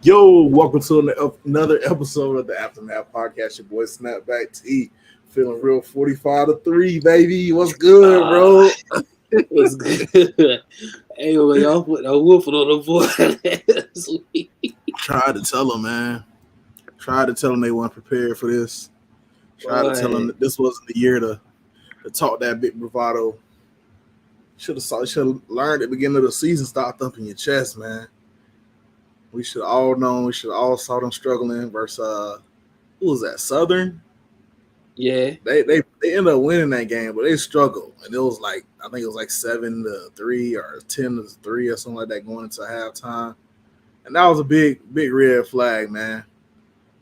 Yo, welcome to another episode of the Aftermath Podcast. Your boy Snapback T, feeling real 45-3, baby. What's good, bro? What's good? Hey, well, y'all put a whooping on the boy last week. Tried to tell them, man. Tried to tell them they weren't prepared for this. Tried to tell them that this wasn't the year to talk that big bravado. Should have learned at the beginning of the season. Stop thumping your chest, man. We should have all known. We should have all saw them struggling versus who was that? Southern. Yeah, They ended up winning that game, but they struggled, and it was like I think it was like 7-3 or 10-3 or something like that going into halftime, and that was a big red flag, man.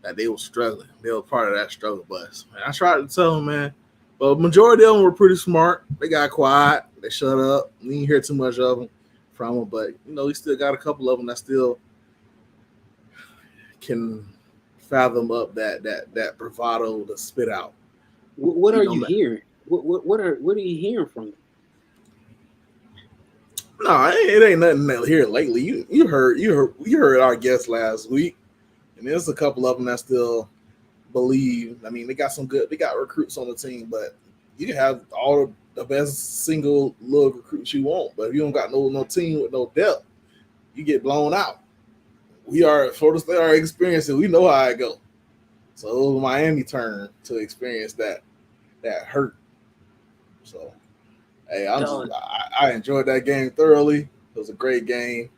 That they were struggling. They were part of that struggle bus. Man, I tried to tell them, man, but majority of them were pretty smart. They got quiet. They shut up. We didn't hear too much of them from them, but we still got a couple of them that still can fathom up that bravado to spit out. What are you hearing? What are you hearing from them? No, it ain't nothing that here lately. You heard our guest last week, and there's a couple of them that still believe. I mean, they got recruits on the team, but you can have all the best single little recruits you want, but if you don't got no team with no depth, you get blown out. Florida State are experiencing. We know how it go. So it was Miami turn to experience that hurt. So, hey, I enjoyed that game thoroughly. It was a great game.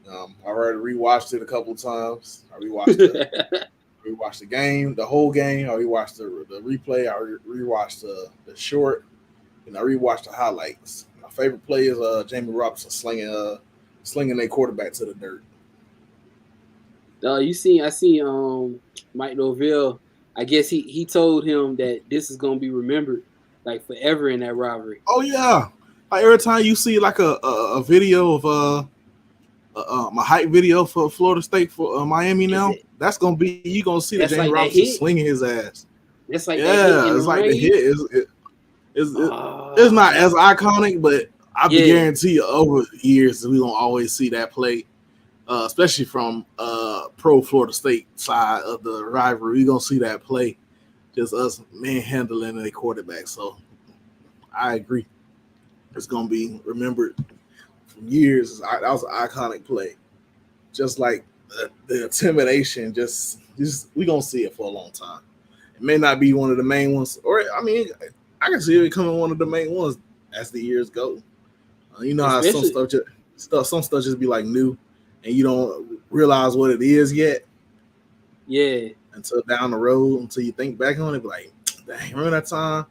I already rewatched it a couple times. I rewatched the game, the whole game. I rewatched the replay. I rewatched the short, and I rewatched the highlights. My favorite play is Jamie Robinson slinging their quarterback to the dirt. I see Mike Norvell. I guess he told him that this is gonna be remembered like forever in that rivalry. Oh yeah, like every time you see like a video of my hype video for Florida State for Miami now, that's gonna be you gonna see that James Robinson slinging his ass. That's like it's like the hit. It's not as iconic, but I guarantee you over the years we gonna always see that play. Especially from pro Florida State side of the rivalry, you're going to see that play, just us manhandling a quarterback. So I agree. It's going to be remembered for years. That was an iconic play. Just like the intimidation, just we're going to see it for a long time. It may not be one of the main ones, or I mean, I can see it becoming one of the main ones as the years go. You know how some stuff just be like new. And you don't realize what it is yet. Yeah. Until down the road, until you think back on it, be like, dang, remember that time?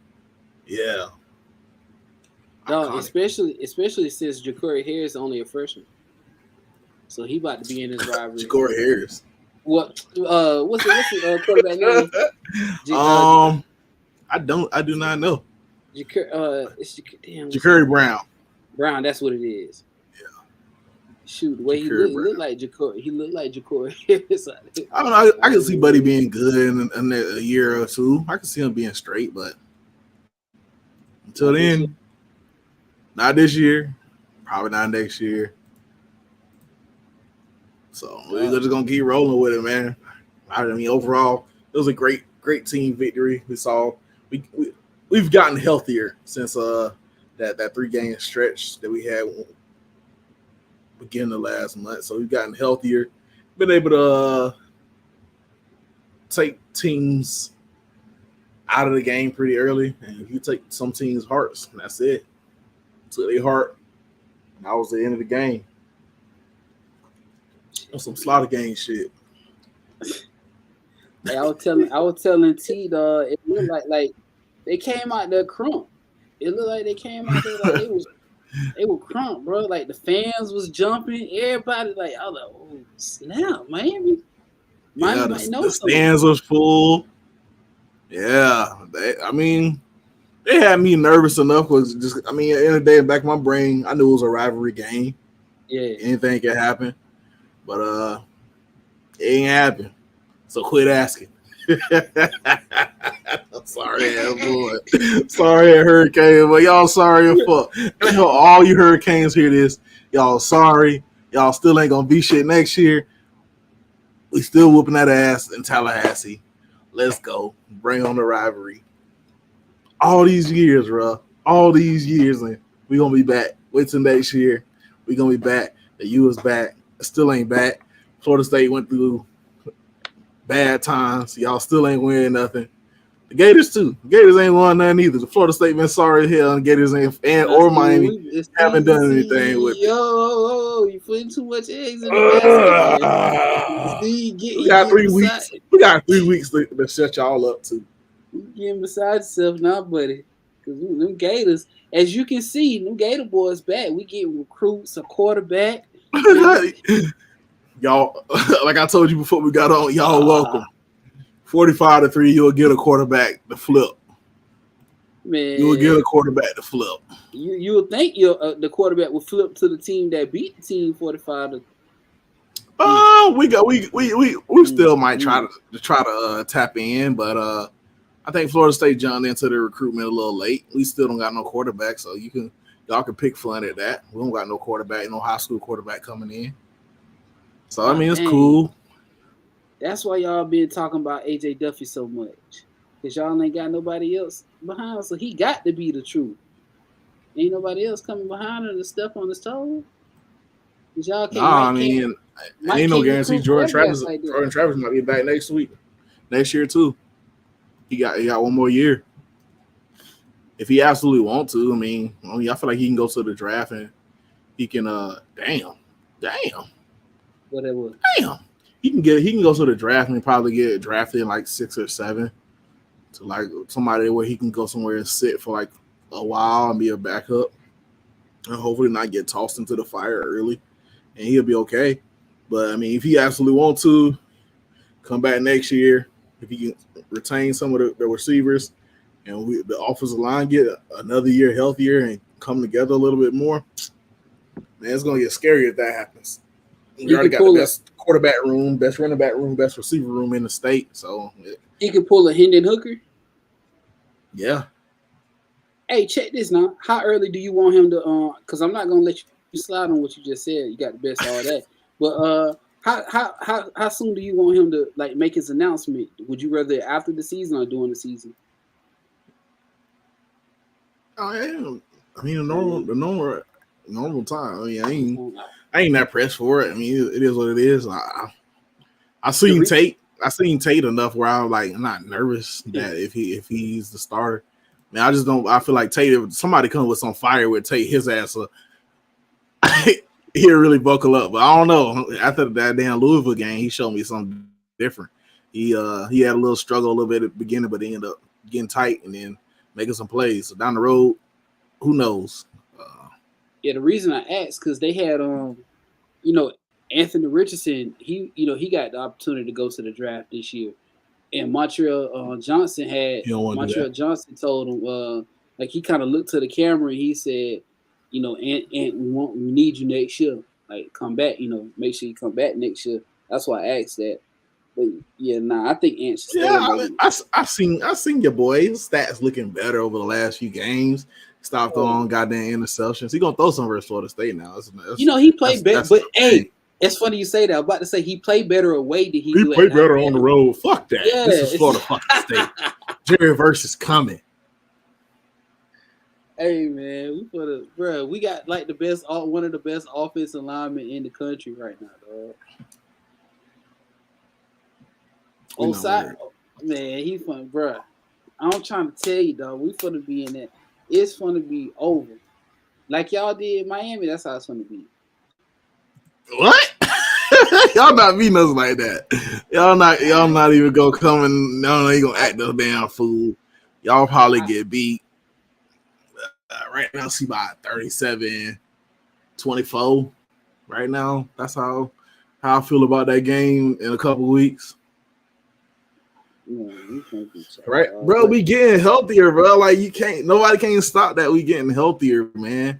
Yeah. No, especially since Ja'Cory Harris is only a freshman. So he about to be in his rivalry. Ja'Cory Harris. What's the quarterback name? I do not know. Ja'Cory Brown. Brown, that's what it is. Shoot, the way he looked like Ja'Cory. He looked like Ja'Cory. I don't know. I can see Buddy being good in a year or two. I can see him being straight, but until then, not this year. Probably not next year. So we're just gonna keep rolling with it, man. I mean, overall, it was a great team victory. We've gotten healthier since that 3-game stretch that we had. Beginning of last month, so we've gotten healthier, been able to take teams out of the game pretty early, and if you take some teams' hearts, that's it. Took their heart, and that was the end of the game. On some slaughter game shit. Hey, I was telling T, it looked like they came out there crump. It looked like they came out there like they were crump, bro. Like the fans was jumping. Everybody like, I was like, oh snap, Miami. The stands was full. Yeah, they had me nervous enough. Was just, at the end of the day, back in my brain, I knew it was a rivalry game. Yeah, anything can happen, but it ain't happen. So quit asking. I'm sorry, boy. Sorry, Hurricane, but y'all sorry as fuck. I know all you Hurricanes hear this. Y'all sorry. Y'all still ain't gonna be shit next year. We still whooping that ass in Tallahassee. Let's go. Bring on the rivalry. All these years, bro. All these years, and we gonna be back. Wait till next year. We gonna be back. The U is back. It still ain't back. Florida State went through bad times. Y'all still ain't winning nothing. The Gators too. The Gators ain't won nothing either. The Florida State been sorry as hell, and Gators ain't or Miami haven't done anything with it. You putting too much eggs in the basket. See, we got 3 weeks. We got 3 weeks to shut y'all up too. You getting beside yourself now, buddy. Because them Gators, as you can see, them Gator boys back. We get recruits, a quarterback. Y'all, like I told you before we got on, y'all welcome. 45-3, you'll get a quarterback to flip. Man, you will get a quarterback to flip. You would think the quarterback would flip to the team that beat the team 45. We still might try to tap in, but I think Florida State jumped into the recruitment a little late. We still don't got no quarterback, so y'all can pick fun at that. We don't got no quarterback, no high school quarterback coming in. So I mean, it's cool. That's why y'all been talking about AJ Duffy so much, because y'all ain't got nobody else behind him, so he got to be the truth. Ain't nobody else coming behind him to step on his toes. Y'all can't. Ain't no guarantee Jordan Travis might be back next year too. He got one more year. If he absolutely want to, I feel like he can go to the draft and he can. Damn. Whatever. Damn. He can go to the draft and probably get drafted in like 6 or 7 to like somebody where he can go somewhere and sit for like a while and be a backup and hopefully not get tossed into the fire early, and he'll be okay. But if he absolutely want to come back next year, if he can retain some of the receivers and the offensive line get another year healthier and come together a little bit more, man, it's gonna get scary if that happens. We already got the best quarterback room, best running back room, best receiver room in the state. So he could pull a Hendon Hooker. Yeah. Hey, check this now. How early do you want him to? Because I'm not gonna let you slide on what you just said. You got the best all that. But how soon do you want him to like make his announcement? Would you rather after the season or during the season? The normal time. I ain't that pressed for it. It is what it is. I seen Tate. I seen Tate enough where I'm like, I'm not nervous that if he's the starter. I just don't. I feel like Tate. If somebody comes with some fire with Tate, his ass, he'll really buckle up. But I don't know. After that damn Louisville game, he showed me something different. He had a little struggle a little bit at the beginning, but he ended up getting tight and then making some plays. So down the road, who knows? The reason I asked because they had Anthony Richardson. He got the opportunity to go to the draft this year, and Montreal Johnson Johnson told him like he kind of looked to the camera and he said, and we need you next year. Like come back, make sure you come back next year. That's why I asked that. But I think Ant should stay. I seen your boy. His stats looking better over the last few games. Stopped throwing goddamn interceptions. He gonna throw some versus Florida State now. He played better. But hey, it's funny you say that. I'm about to say he played better away than he played better on the road. Fuck that. Yeah, this is Florida fucking State. Jerry versus coming. Hey man, we got like one of the best offensive linemen in the country right now, dog. Man, he fun, bro. I'm trying to tell you, dog. We finna be in that. It's finna be over, like y'all did in Miami. That's how it's finna be. What? Y'all not beating us like that. Y'all not even gonna come and y'all ain't gonna act no damn fool. Y'all probably get beat. Right now, see about 37-24. Right now, that's how I feel about that game in a couple weeks. Right, bro. We getting healthier, bro. Like nobody can stop that. We getting healthier, man.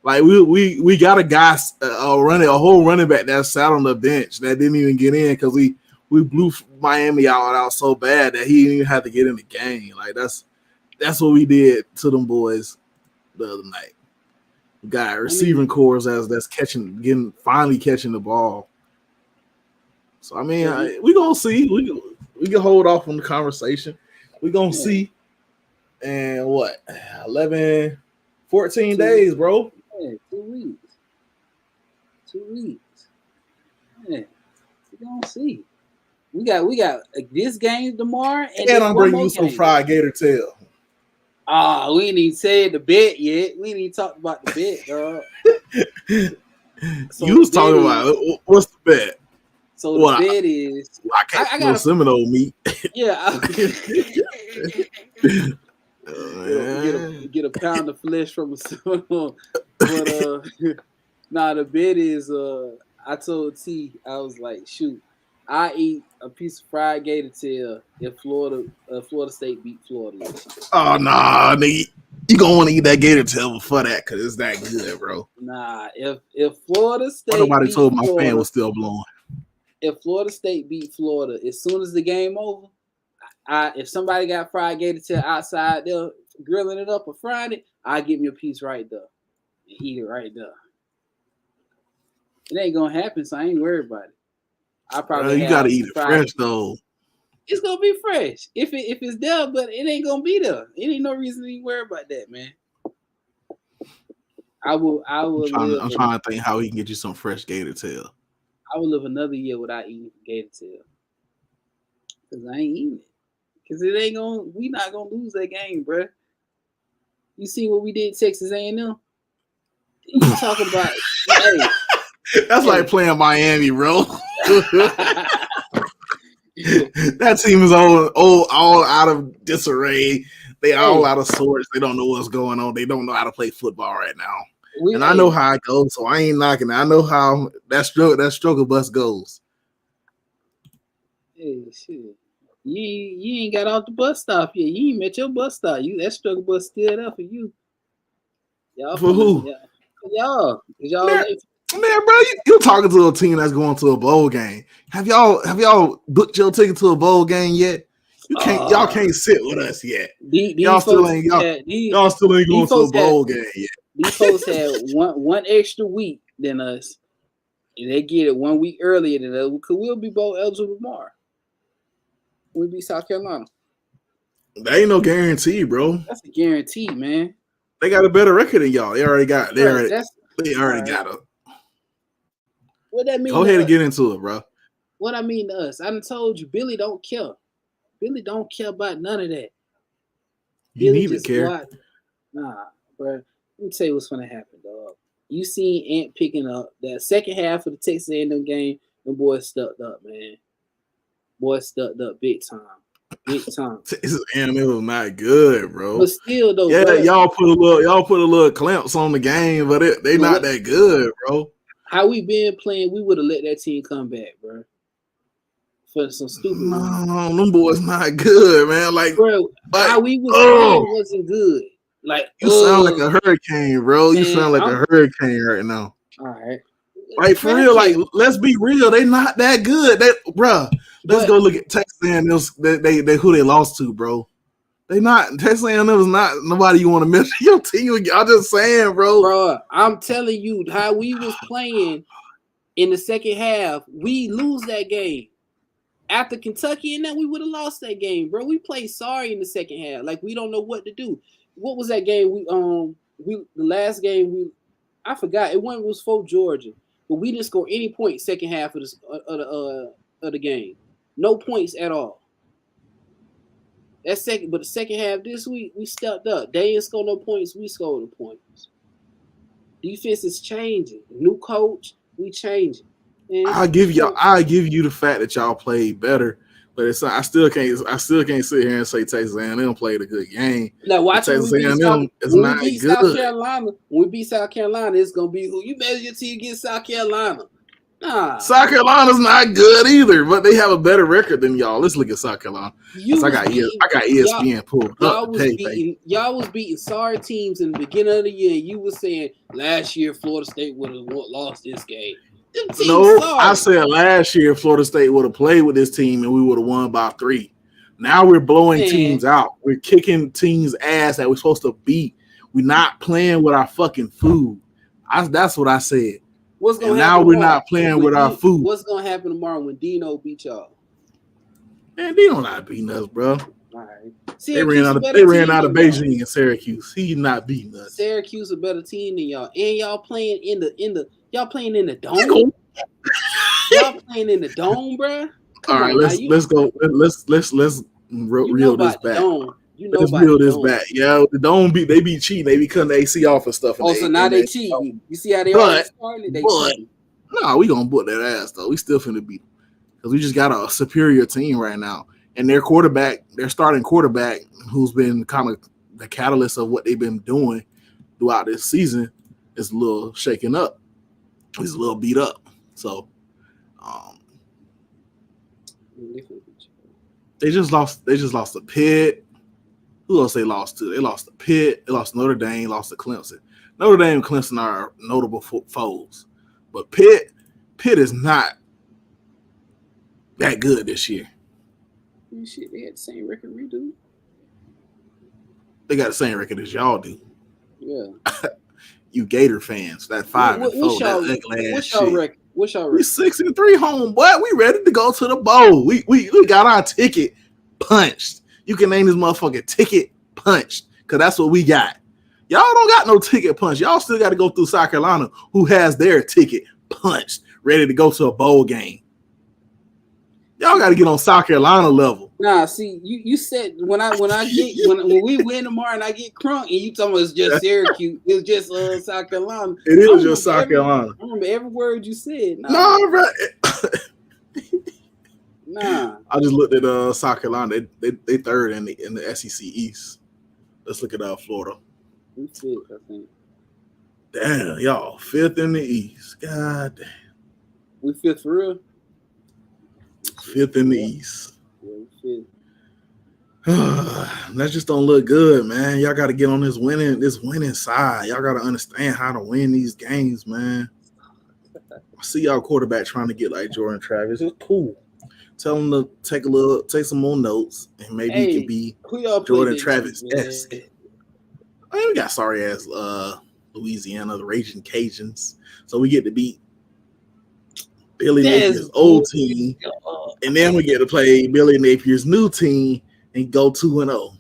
Like we got a guy a whole running back that sat on the bench that didn't even get in because we blew Miami out so bad that he didn't even have to get in the game. Like that's what we did to them boys the other night. We got receiving cores that's finally catching the ball. So I mean, we gonna see. We can hold off on the conversation. We gonna see. And what? 11, 14 days, bro. Yeah, 2 weeks. 2 weeks. Yeah, we gonna see. We got this game tomorrow, and I'm bringing you some fried gator tail. We ain't even said the bet yet. We ain't even talked about the bet, dog. So you was talking about what's the bet? So the bet is I got Seminole meat. Yeah. Get a pound of flesh from a Seminole. But the bet is I told T, I was like, shoot, I eat a piece of fried gator tail if Florida State beat Florida. Oh nah, nigga. You gonna want to eat that gator tail before that because it's that good, bro. Nah, if Florida State nobody told my fan was still blowing. If Florida State beat Florida, as soon as the game over, if somebody got fried gator tail outside there grilling it up or frying it, I give me a piece right there and eat it right there. It ain't gonna happen, so I ain't worried about it. I probably you gotta eat it fresh though. It's gonna be fresh if it's there, but it ain't gonna be there. It ain't no reason to be worried about that, man. I will. I'm trying to think how he can get you some fresh gator tail. I will live another year without eating gator tail because I ain't eating it. Because it ain't gonna. We not gonna lose that game, bro. You see what we did, Texas A&M? You talking about? That's like playing Miami, bro. That team is all out of disarray. They all out of sorts. They don't know what's going on. They don't know how to play football right now. I know how it goes, so I ain't knocking it. I know how that struggle bus goes. Hey, shit. You ain't got off the bus stop yet. You ain't met your bus stop. That struggle bus still there for you. Y'all for who? Y'all. Man, bro, you talking to a team that's going to a bowl game. Have y'all booked your ticket to a bowl game yet? Y'all can't sit with us yet. Y'all still ain't going to a bowl game yet. These folks had one extra week than us, and they get it 1 week earlier than us. We'll be bowl eligible tomorrow. We beat South Carolina. That ain't no guarantee, bro. That's a guarantee, man. They got a better record than y'all. They already got it. What that mean? Go ahead and get into it, bro. What I mean to us, I done told you, Billy don't care. Billy don't care about none of that. You need to care. Nah, bro. Let me tell you what's gonna happen, dog. You seen Ant picking up that second half of the Texas A&M game. Them boys stuck up, man. Boys stuck up big time. Big time. Texas A&M was not good, bro. But still, though, yeah, bro, y'all put a little clamps on the game, but they not that good, bro. How we been playing, we would have let that team come back, bro. For some stupid reason. Them boys not good, man. Like, bro, how we was playing wasn't good. Like, you sound like a hurricane, bro. You sound like a hurricane right now. All right. Like, for real, like, let's be real. They not that good. Bro, let's go look at Texas A&M. They who they lost to, bro. They not. Texas A&M is not nobody you want to miss your team. I'm just saying, bro. Bro, I'm telling you how we was playing in the second half. We lose that game. After Kentucky and that, we would have lost that game, bro. We played sorry in the second half. Like, we don't know what to do. What was that game? The last game I forgot. It was for Georgia, but we didn't score any points second half of the game. No points at all. But the second half this week, we stepped up. They didn't score no points. We scored the points. Defense is changing. New coach, we changing. I give you the fact that y'all played better, but I still can't sit here and say Texas A&M played a good game. Now watch Texas A&M is not good. South Carolina, when we beat South Carolina, it's gonna be who you measure your team against South Carolina. Nah, South Carolina's not good either, but they have a better record than y'all. Let's look at South Carolina. I got ESPN pulled up. Y'all was beating sorry teams in the beginning of the year. And you were saying last year Florida State would have lost this game. No, I said last year Florida State would have played with this team and we would have won by 3. Now we're blowing teams out. We're kicking teams' ass that we're supposed to beat. We're not playing with our fucking food. That's what I said. What's gonna And happen now we're tomorrow? not playing with our food. What's gonna happen tomorrow when Dino beat y'all? Man, they don't not beating us, bro. All right. They ran out of Beijing and Syracuse. He's not beating us. Syracuse a better team than y'all, and y'all playing in the dome. Y'all playing in the dome, bro. All right, let's go. Let's reel this back. Let's reel this back. Yeah, the dome they be cheating. They be cutting the AC off and stuff. Oh, so now they cheating. You see how they already started? They cheating. No, we gonna book that ass though. We still finna beat them because we just got a superior team right now, and their starting quarterback, who's been kind of the catalyst of what they've been doing throughout this season, is a little shaken up. He's a little beat up. So, they just lost to Pitt. Who else they lost to? They lost to Pitt. They lost to Notre Dame. Lost to Clemson. Notre Dame and Clemson are notable foes, but Pitt is not that good this year. Shit, they had the same record we do. They got the same record as y'all do. Yeah. You Gator fans, that 5-4, that what's y'all record? What's y'all record? We 6-3 home, boy. We ready to go to the bowl. We got our ticket punched. You can name this motherfucking ticket punched, because that's what we got. Y'all don't got no ticket punch. Y'all still got to go through South Carolina, who has their ticket punched, ready to go to a bowl game. Y'all got to get on South Carolina level. Nah, see, you said when we win tomorrow and I get crunk and you talking about it's just Syracuse, it's just South Carolina. It is just South Carolina. I remember every word you said. Nah, bro. Nah. I just looked at South Carolina. They third in the SEC East. Let's look at Florida. We fifth, I think. Damn, y'all fifth in the East. God damn. We fifth for real. Fifth in the East. Yeah, we fifth. That just don't look good, man. Y'all got to get on this winning side. Y'all got to understand how to win these games, man. I see y'all quarterback trying to get like Jordan Travis. It's cool. Tell him to take some more notes, and maybe he can be Jordan Travis-esque. I mean, we got sorry ass Louisiana, the Raging Cajuns, so we get to beat Billy Napier's old team, and then we get to play Billy Napier's new team and go 2-0.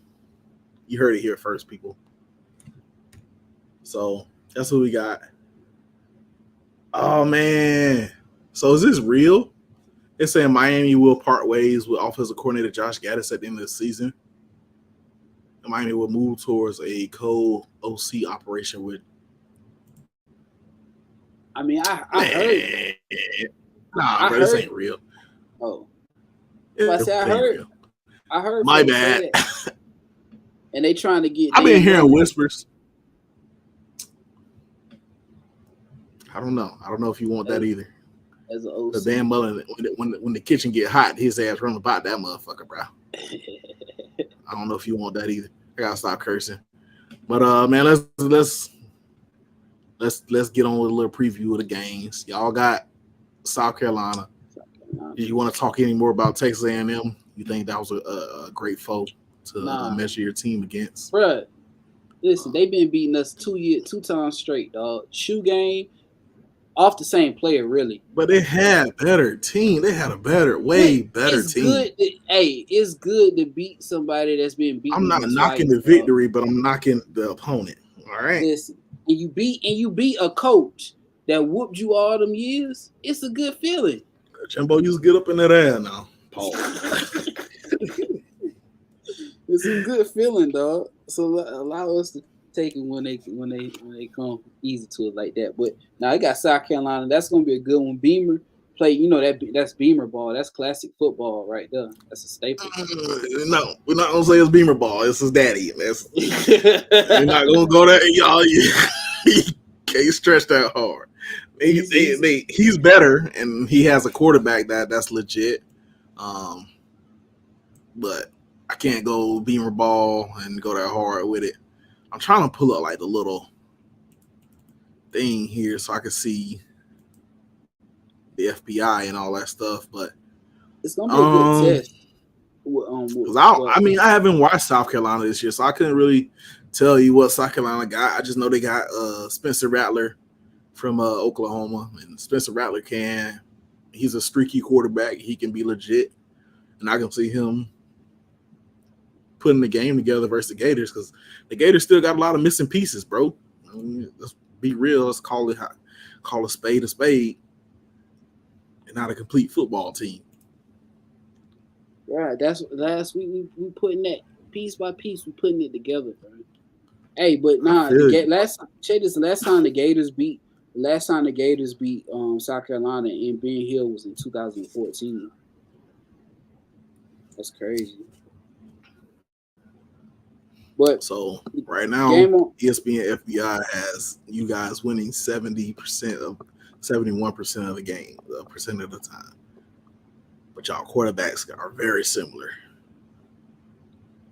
You heard it here first, people. So that's what we got. Oh man, so is this real? It's saying Miami will part ways with offensive coordinator Josh Gaddis at the end of the season. And Miami will move towards a co-OC operation with. I mean, I heard. Nah, bro, this ain't real. Oh, I heard. My bad. And they trying to get. I've been hearing whispers. I don't know. I don't know if you want that either. As an OC. The Dan Mullen, when the kitchen get hot, his ass run about that motherfucker, bro. I don't know if you want that either. I gotta stop cursing. But man, let's get on with a little preview of the games. Y'all got South Carolina. Do you want to talk any more about Texas A&M? You think that was a great foe to measure your team against? Bruh, listen, they've been beating us 2 times straight, dog. Shoe game. Off the same player, really. But they had better team. They had a better team. It's good to beat somebody that's been beaten. I'm not knocking the victory, but I'm knocking the opponent. All right. Listen, and you beat a coach that whooped you all them years. It's a good feeling. Jimbo used to get up in that air now. Paul. It's a good feeling, dog. So allow us to take it when they come easy to it like that. But now I got South Carolina. That's gonna be a good one. Beamer play, that's Beamer ball. That's classic football right there. That's a staple. No, we're not gonna say it's Beamer ball. It's his daddy. We're not gonna go there, y'all. You can't stretch that hard. He's better, and he has a quarterback that's legit. But I can't go Beamer ball and go that hard with it. I'm trying to pull up like the little thing here so I can see the FBI and all that stuff, but it's gonna be a good test. I haven't watched South Carolina this year, so I couldn't really tell you what South Carolina got. I just know they got Spencer Rattler from Oklahoma, and Spencer Rattler can. He's a streaky quarterback. He can be legit, and I can see him putting the game together versus the Gators because the Gators still got a lot of missing pieces, bro. I mean, let's be real. Let's call a spade a spade, and not a complete football team. Right. That's we putting that piece by piece. We putting it together, bro. Hey, but nah, last time the Gators beat South Carolina and Ben Hill was in 2014. That's crazy. But so right now, ESPN FBI has you guys winning 71% of the game, the percent of the time. But y'all quarterbacks are very similar.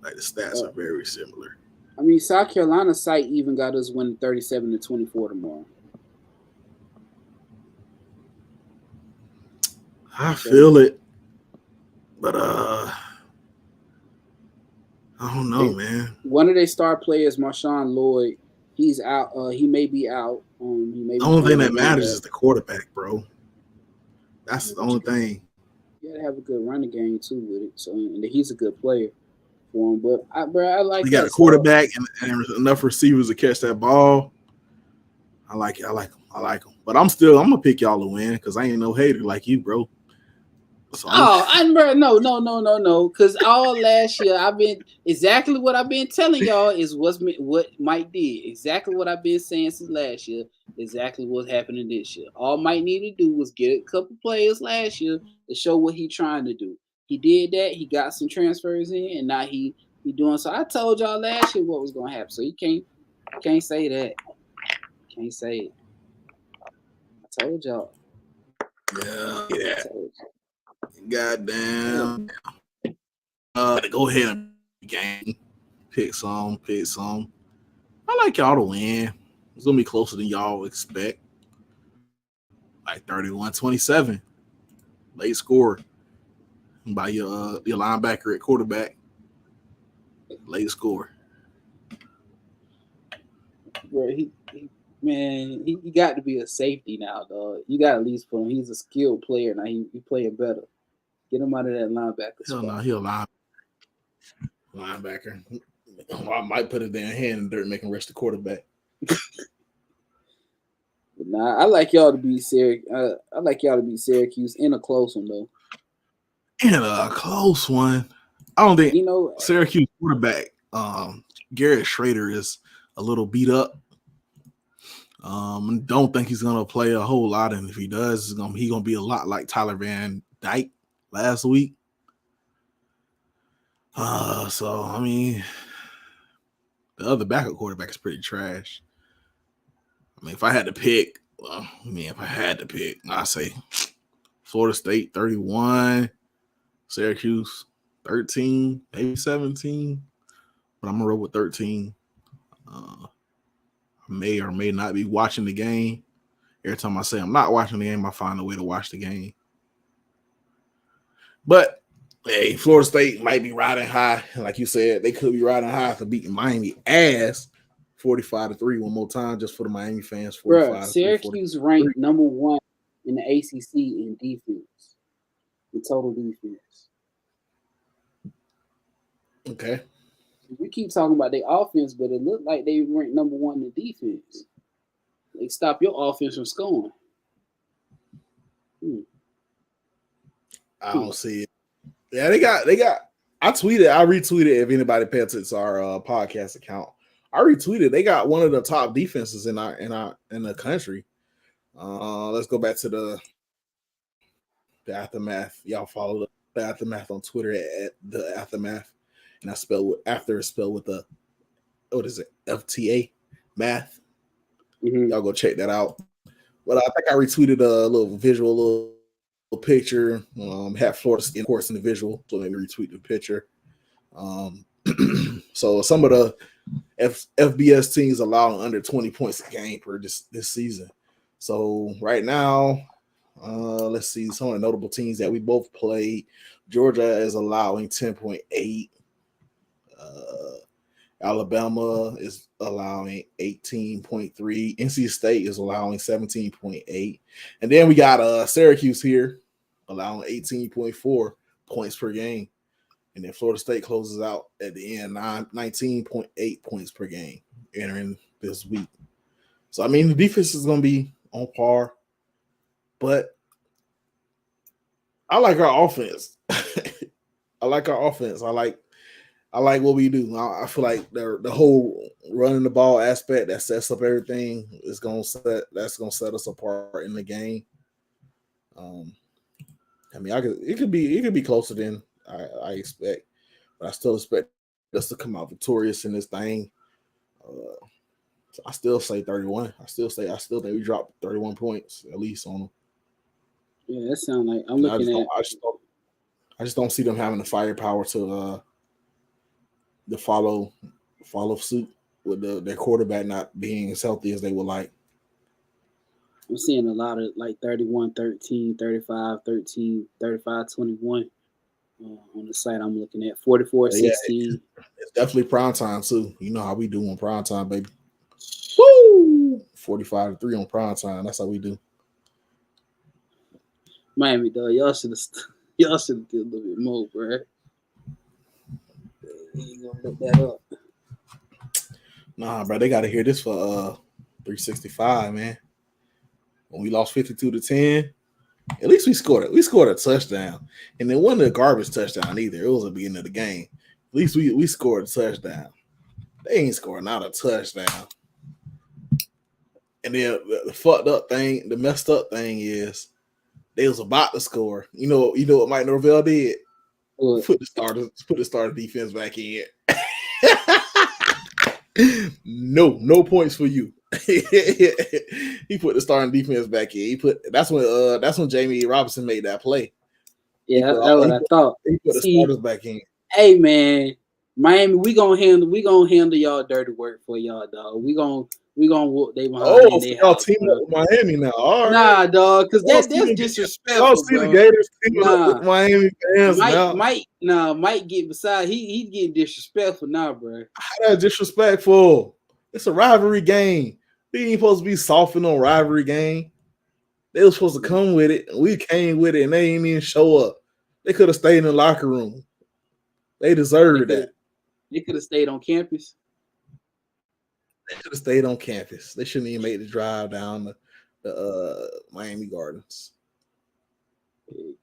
Like the stats are very similar. I mean, South Carolina's site even got us winning 37-24 tomorrow. I feel it, but I don't know, man. One of their star players, Marshawn Lloyd, he's out. He may be out. The only thing that matters is the quarterback, bro. That's the only thing. You gotta have a good running game too with it. So, and he's a good player for him. But I like. He got a quarterback and enough receivers to catch that ball. I like it. I like him. But I'm gonna pick y'all to win because I ain't no hater like you, bro. So no. Because all last year I've been exactly what I've been telling y'all is what Mike did. Exactly what I've been saying since last year. Exactly what's happening this year. All Mike needed to do was get a couple players last year to show what he's trying to do. He did that. He got some transfers in, and now he doing so. I told y'all last year what was gonna happen. So you can't say that. Can't say it. I told y'all. Yeah. Goddamn. Go ahead and game. Pick some. I like y'all to win. It's gonna be closer than y'all expect. Like 31-27. Late score by your linebacker at quarterback. Late score. Bro, he got to be a safety now, dog. You got to at least put him. He's a skilled player now. He playing better. Get him out of that linebacker spot. No, he'll linebacker. I might put his damn hand in the dirt and make him rush the quarterback. But nah, I like y'all to beat Syracuse. I like y'all to beat Syracuse in a close one though. In a close one, I don't think Syracuse quarterback Garrett Schrader is a little beat up. Don't think he's gonna play a whole lot, and if he does, he's gonna be a lot like Tyler Van Dyke last week. So I mean, the other backup quarterback is pretty trash. I mean, if I had to pick, I'd say Florida State 31, Syracuse 13, maybe 17, but I'm gonna roll with 13. May or may not be watching the game. Every time I say I'm not watching the game, I find a way to watch the game. But hey, Florida State might be riding high. Like you said, they could be riding high for beating Miami ass 45-3 one more time just for the Miami fans. Syracuse ranked number 1 in the ACC in defense, in total defense. Okay. We keep talking about their offense, but it looked like they ranked number 1 in defense. They stop your offense from scoring. I don't see it. Yeah, they got. I retweeted if anybody paid attention to our podcast account. I retweeted. They got one of the top defenses in the country. Let's go back to the Aftermath. Y'all follow the Aftermath on Twitter at the Aftermath, and I spelled with after is spelled with FTA math. Mm-hmm. Y'all go check that out. But I think I retweeted a little visual, little picture. Had Florida State, of course, in the visual, so let me retweet the picture. So some of the FBS teams allowing under 20 points a game per this season. So right now, let's see some of the notable teams that we both played. Georgia is allowing 10.8. Alabama is allowing 18.3. NC State is allowing 17.8. And then we got Syracuse here allowing 18.4 points per game. And then Florida State closes out at the end, 19.8 points per game entering this week. So, I mean, the defense is going to be on par. But I like our offense. I like our offense. I like what we do. I feel like the whole running the ball aspect that sets up everything is gonna set us apart in the game. I mean, it could be closer than I expect, but I still expect us to come out victorious in this thing. So I still say 31. I still think we dropped 31 points at least on them. Yeah, that sounds like I'm looking at. I just don't see them having the firepower to follow suit with their quarterback not being as healthy as they would like. I'm seeing a lot of like 31-13, 35-13, 35-21 on the site I'm looking at. 44-16. Yeah, it's definitely prime time too. You know how we do on prime time, baby. Woo! 45-3 on prime time. That's how we do. Miami, though, y'all should have did a little bit more, bro. You ain't gonna look that up. Nah, bro, they gotta hear this for 365, man. When we lost 52-10, at least we scored it. We scored a touchdown. And it wasn't a garbage touchdown either. It was the beginning of the game. At least we scored a touchdown. They ain't scoring not a touchdown. And then the fucked up thing, the messed up thing is they was about to score. You know what Mike Norvell did? What? Put the starter defense back in. No points for you. He put the starting defense back in. That's when Jamie Robinson made that play. Yeah, that's what I thought. He put the starters back in. Hey man, Miami, we gonna handle y'all dirty work for y'all, dog. We gonna whoop they behind. Oh, so y'all team up with Miami now. All right. Nah, dog, because that's disrespectful. Y'all see the Gators teaming up with Miami fans now. Mike get beside. He getting disrespectful now, bro. How that disrespectful? It's a rivalry game. We ain't supposed to be soft in no rivalry game. They were supposed to come with it. We came with it, and they ain't even show up. They could have stayed in the locker room. They deserved that. They could have stayed on campus. They should have stayed on campus. They shouldn't even make the drive down the Miami Gardens.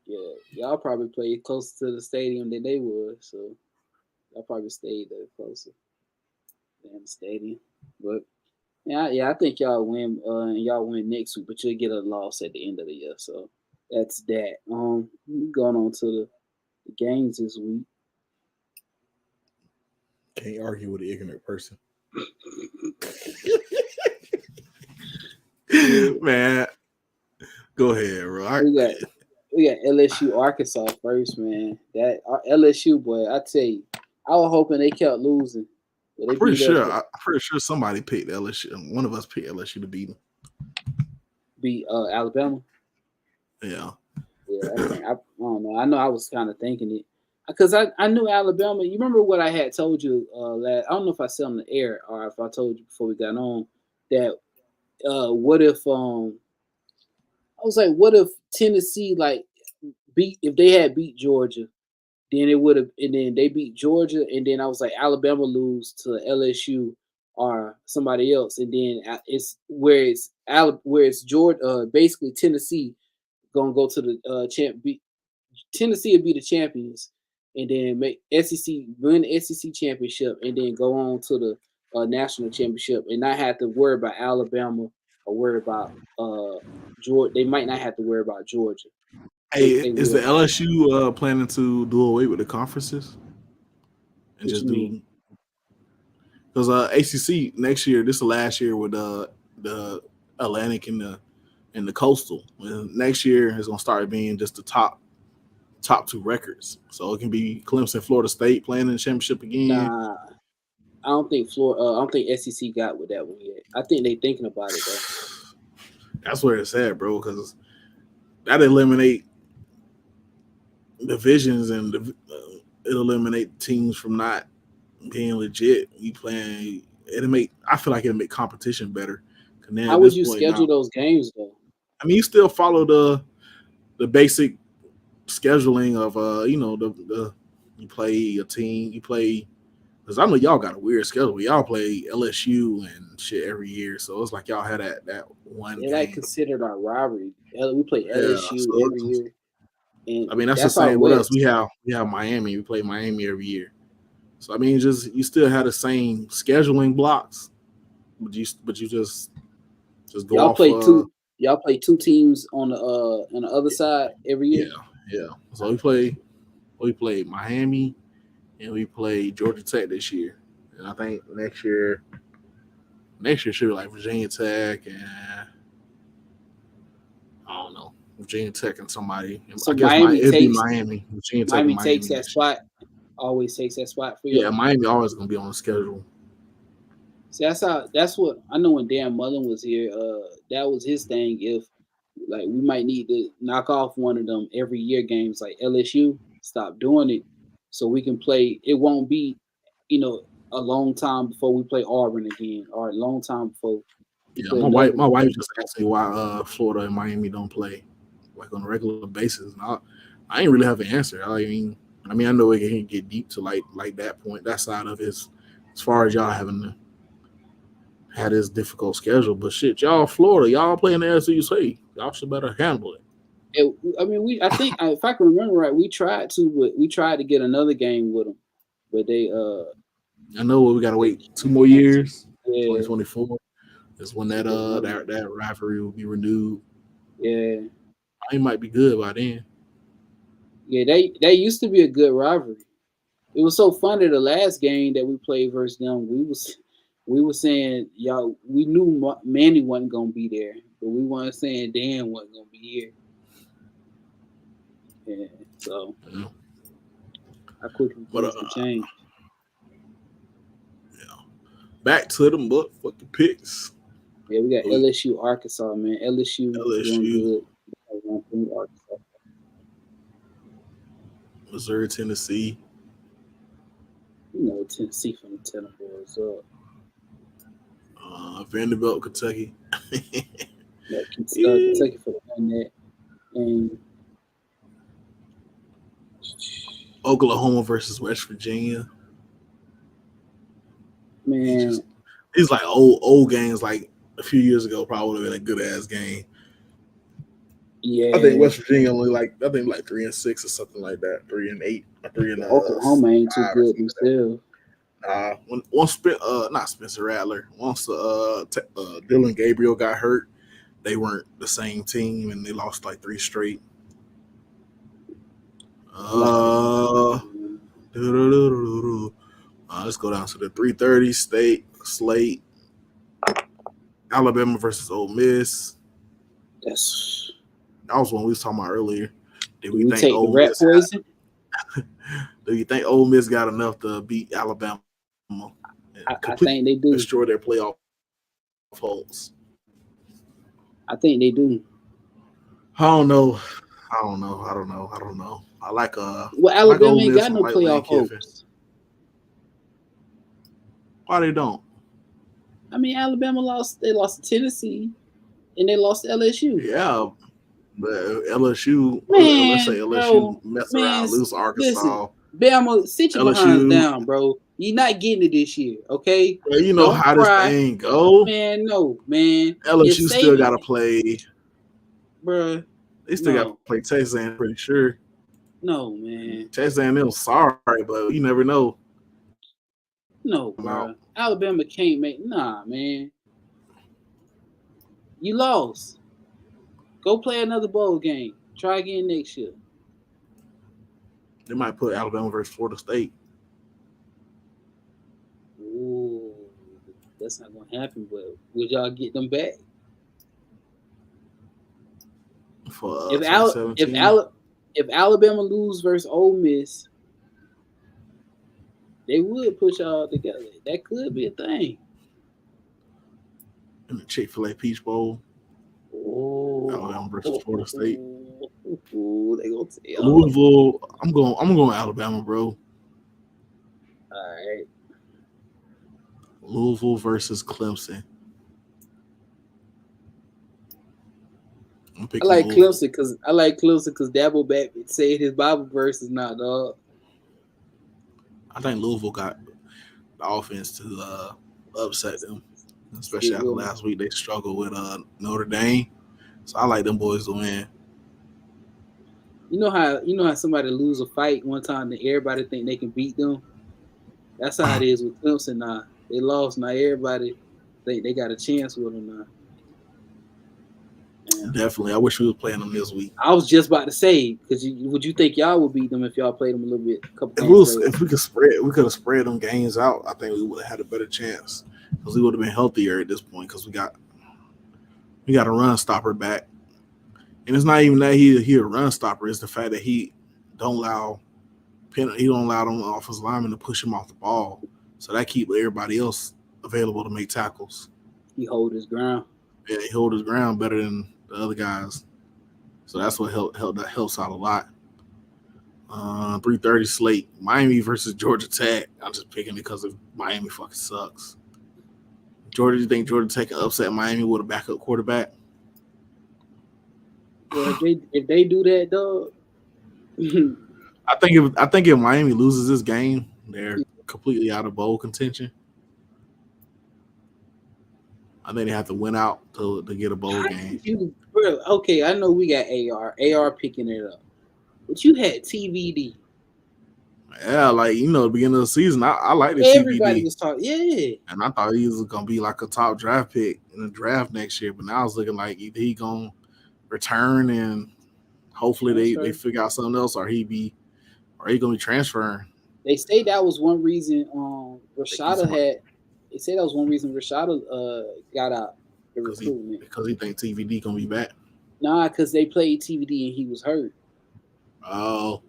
Yeah, y'all probably played closer to the stadium than they would, so y'all probably stayed there closer than the stadium. But yeah, I think y'all win. Y'all win next week, but you'll get a loss at the end of the year. So that's that. Going on to the games this week. Can't argue with an ignorant person. Man, go ahead, bro. We got LSU Arkansas first, man. That LSU boy, I tell you, I was hoping they kept losing. I'm pretty sure somebody picked LSU. One of us picked LSU to beat them. Beat Alabama. Yeah. Yeah, I don't know. I know I was kind of thinking it because I knew Alabama. You remember what I had told you last? I don't know if I said on the air or if I told you before we got on that. What if I was like, what if Tennessee if they had beat Georgia, then it would have, and then they beat Georgia, and then I was like, Alabama lose to LSU or somebody else, and then it's where it's Georgia, basically Tennessee gonna go to the Tennessee will be the champions, and then make win the SEC championship, and then go on to the national championship, and not have to worry about Alabama or worry about Georgia. They might not have to worry about Georgia. Hey, is the LSU planning to do away with the conferences and just do? Because ACC next year, this is the last year with the Atlantic and the Coastal. And next year is gonna start being just the top two records. So it can be Clemson, Florida State playing in the championship again. Nah, I don't think I don't think SEC got with that one yet. I think they thinking about it though. That's where it's at, bro. Because that eliminate divisions and it eliminate teams from not being legit. You playing it'll make. I feel like it'll make competition better. And then How at would this you point now, schedule those games though? I mean, you still follow the basic scheduling of the you play a team, you play because I know y'all got a weird schedule. Y'all play LSU and shit every year, so it's like y'all had that one They like game. considered our rivalry. We play Yeah, LSU so every year, and I mean that's the that's our same with us. West. We have Miami. We play Miami every year. So I mean, just you still have the same scheduling blocks, but you just go Y'all off. play two. Y'all play two teams on the other side every Yeah, year. yeah. So we play Miami and we play Georgia Tech this year, and I think next year should be like Virginia Tech and I don't know Virginia Tech and somebody. So I guess it'd be Miami, Virginia Tech and Miami takes Miami that next year. spot. Always takes that spot for Yeah, you. Miami always gonna be on the schedule. See, that's what I know when Dan Mullen was here. That was his thing. If like we might need to knock off one of them every year games like LSU, stop doing it so we can play. It won't be, you know, a long time before we play Auburn again, or a long time before we Yeah, play my wife another. my wife just asked me why Florida and Miami don't play like on a regular basis. And I ain't really have an answer. I know it can get deep to like that point, that side of it, as far as y'all having had this difficult schedule. But shit, y'all Florida, y'all playing the SEC. Y'all should better handle it. I mean, I think if I can remember right, we tried to get another game with them, but they I know we gotta they wait 2 more years. yeah 2024 is when that rivalry will be renewed. yeah. It might be good by then. Yeah, they used to be a good rivalry. It was so funny the last game that we played versus them. We were saying y'all. We knew Manny wasn't gonna be there, but we weren't saying Dan wasn't gonna be here. Yeah, so Yeah. how quickly But things can change. yeah. Back to the motherfucking picks. Yeah, we got We- LSU, Arkansas, man. LSU doing LSU, good. Arkansas. Missouri, Tennessee, You know, Tennessee from the tenor boys up. Vanderbilt, Kentucky. Yeah, Yeah. Kentucky for the win that. And Oklahoma versus West Virginia. man, These like old games, like a few years ago, probably would have been a good ass game. I think yeah, West Virginia only like 3-6 or something like that, 3-8, or Oklahoma ain't too 5 or good something like that. themselves. Not Spencer Rattler. Once Dylan Gabriel got hurt, they weren't the same team and they lost like 3 straight. Let's go down to the 3:30 slate. Alabama versus Ole Miss. That's That was one we was talking about earlier. do we take the rat poison? Do you think Ole Miss got enough to beat Alabama and I think they do. destroy their playoff hopes? I think they do. I don't know. I like Well, I like Alabama Ole ain't Miss got and no like Lane playoff Kiffin. hopes. Why they don't? I mean, Alabama lost. They lost to Tennessee, and they lost to LSU. Yeah, but LSU. Let's say Man, bro, LSU mess man, around, lose to listen, Arkansas. Bama, sit your behinds LSU. down, bro. You're not getting it this year, okay? Well, you know Don't how this cry, thing go. man. No, man, you're LSU still got saving, to play. bro. They still got to No, play Texas A&M, pretty sure. no, man, Texas A&M, sorry, but you never know. no, I'm out. bro. Alabama can't make. Nah, man, you lost. Go play another bowl game. Try again next year. They might put Alabama versus Florida State Ooh, that's not gonna happen. But would y'all get them back? for If 2017. If Alabama lose versus Ole Miss, they would put y'all together. That could be a thing. In the Chick-fil-A Peach Bowl. Alabama versus Florida State. Ooh, they gonna tell. Louisville. I'm going Alabama, bro. All right. Louisville versus Clemson. I'm I picking like Louisville. Clemson because Dabo back said his Bible verse is not dog. I think Louisville got the offense to upset them, especially Stick after with him. last week they struggled with Notre Dame. So I like them boys to win. You know how somebody lose a fight one time and everybody think they can beat them. That's how it is with Clemson now. They lost now. Everybody think they got a chance with them now. Yeah. Definitely. I wish we was playing them this week. I was just about to say because would you think y'all would beat them if y'all played them a little bit, a couple If games later? we could have spread them games out. I think we would have had a better chance because we would have been healthier at this point because we got a run stopper back, and it's not even that he a run stopper. It's the fact that he don't allow them offensive linemen to push him off the ball, so that keep everybody else available to make tackles. He hold his ground. Yeah, he hold his ground better than the other guys, so that's what that helps out a lot. 3:30 slate. Miami versus Georgia Tech. I'm just picking it because of Miami fucking sucks. Georgia, you think Georgia Tech can upset Miami with a backup quarterback? Well, if they do that, dog. I think if Miami loses this game, they're completely out of bowl contention. I think they have to win out to get a bowl game. Bro, okay, I know we got AR picking it up, but you had TVD. Yeah, like the beginning of the season, I like the Everybody TVD. was talking, yeah. And I thought he was gonna be like a top draft pick in the draft next year, but now it's looking like either he gonna return and hopefully they figure out something else, or he gonna be transferring. They say that was one reason Rashada had. They say that was one reason Rashada got out the recruitment because he think TVD gonna be back. Nah, because they played TVD and he was hurt. Oh,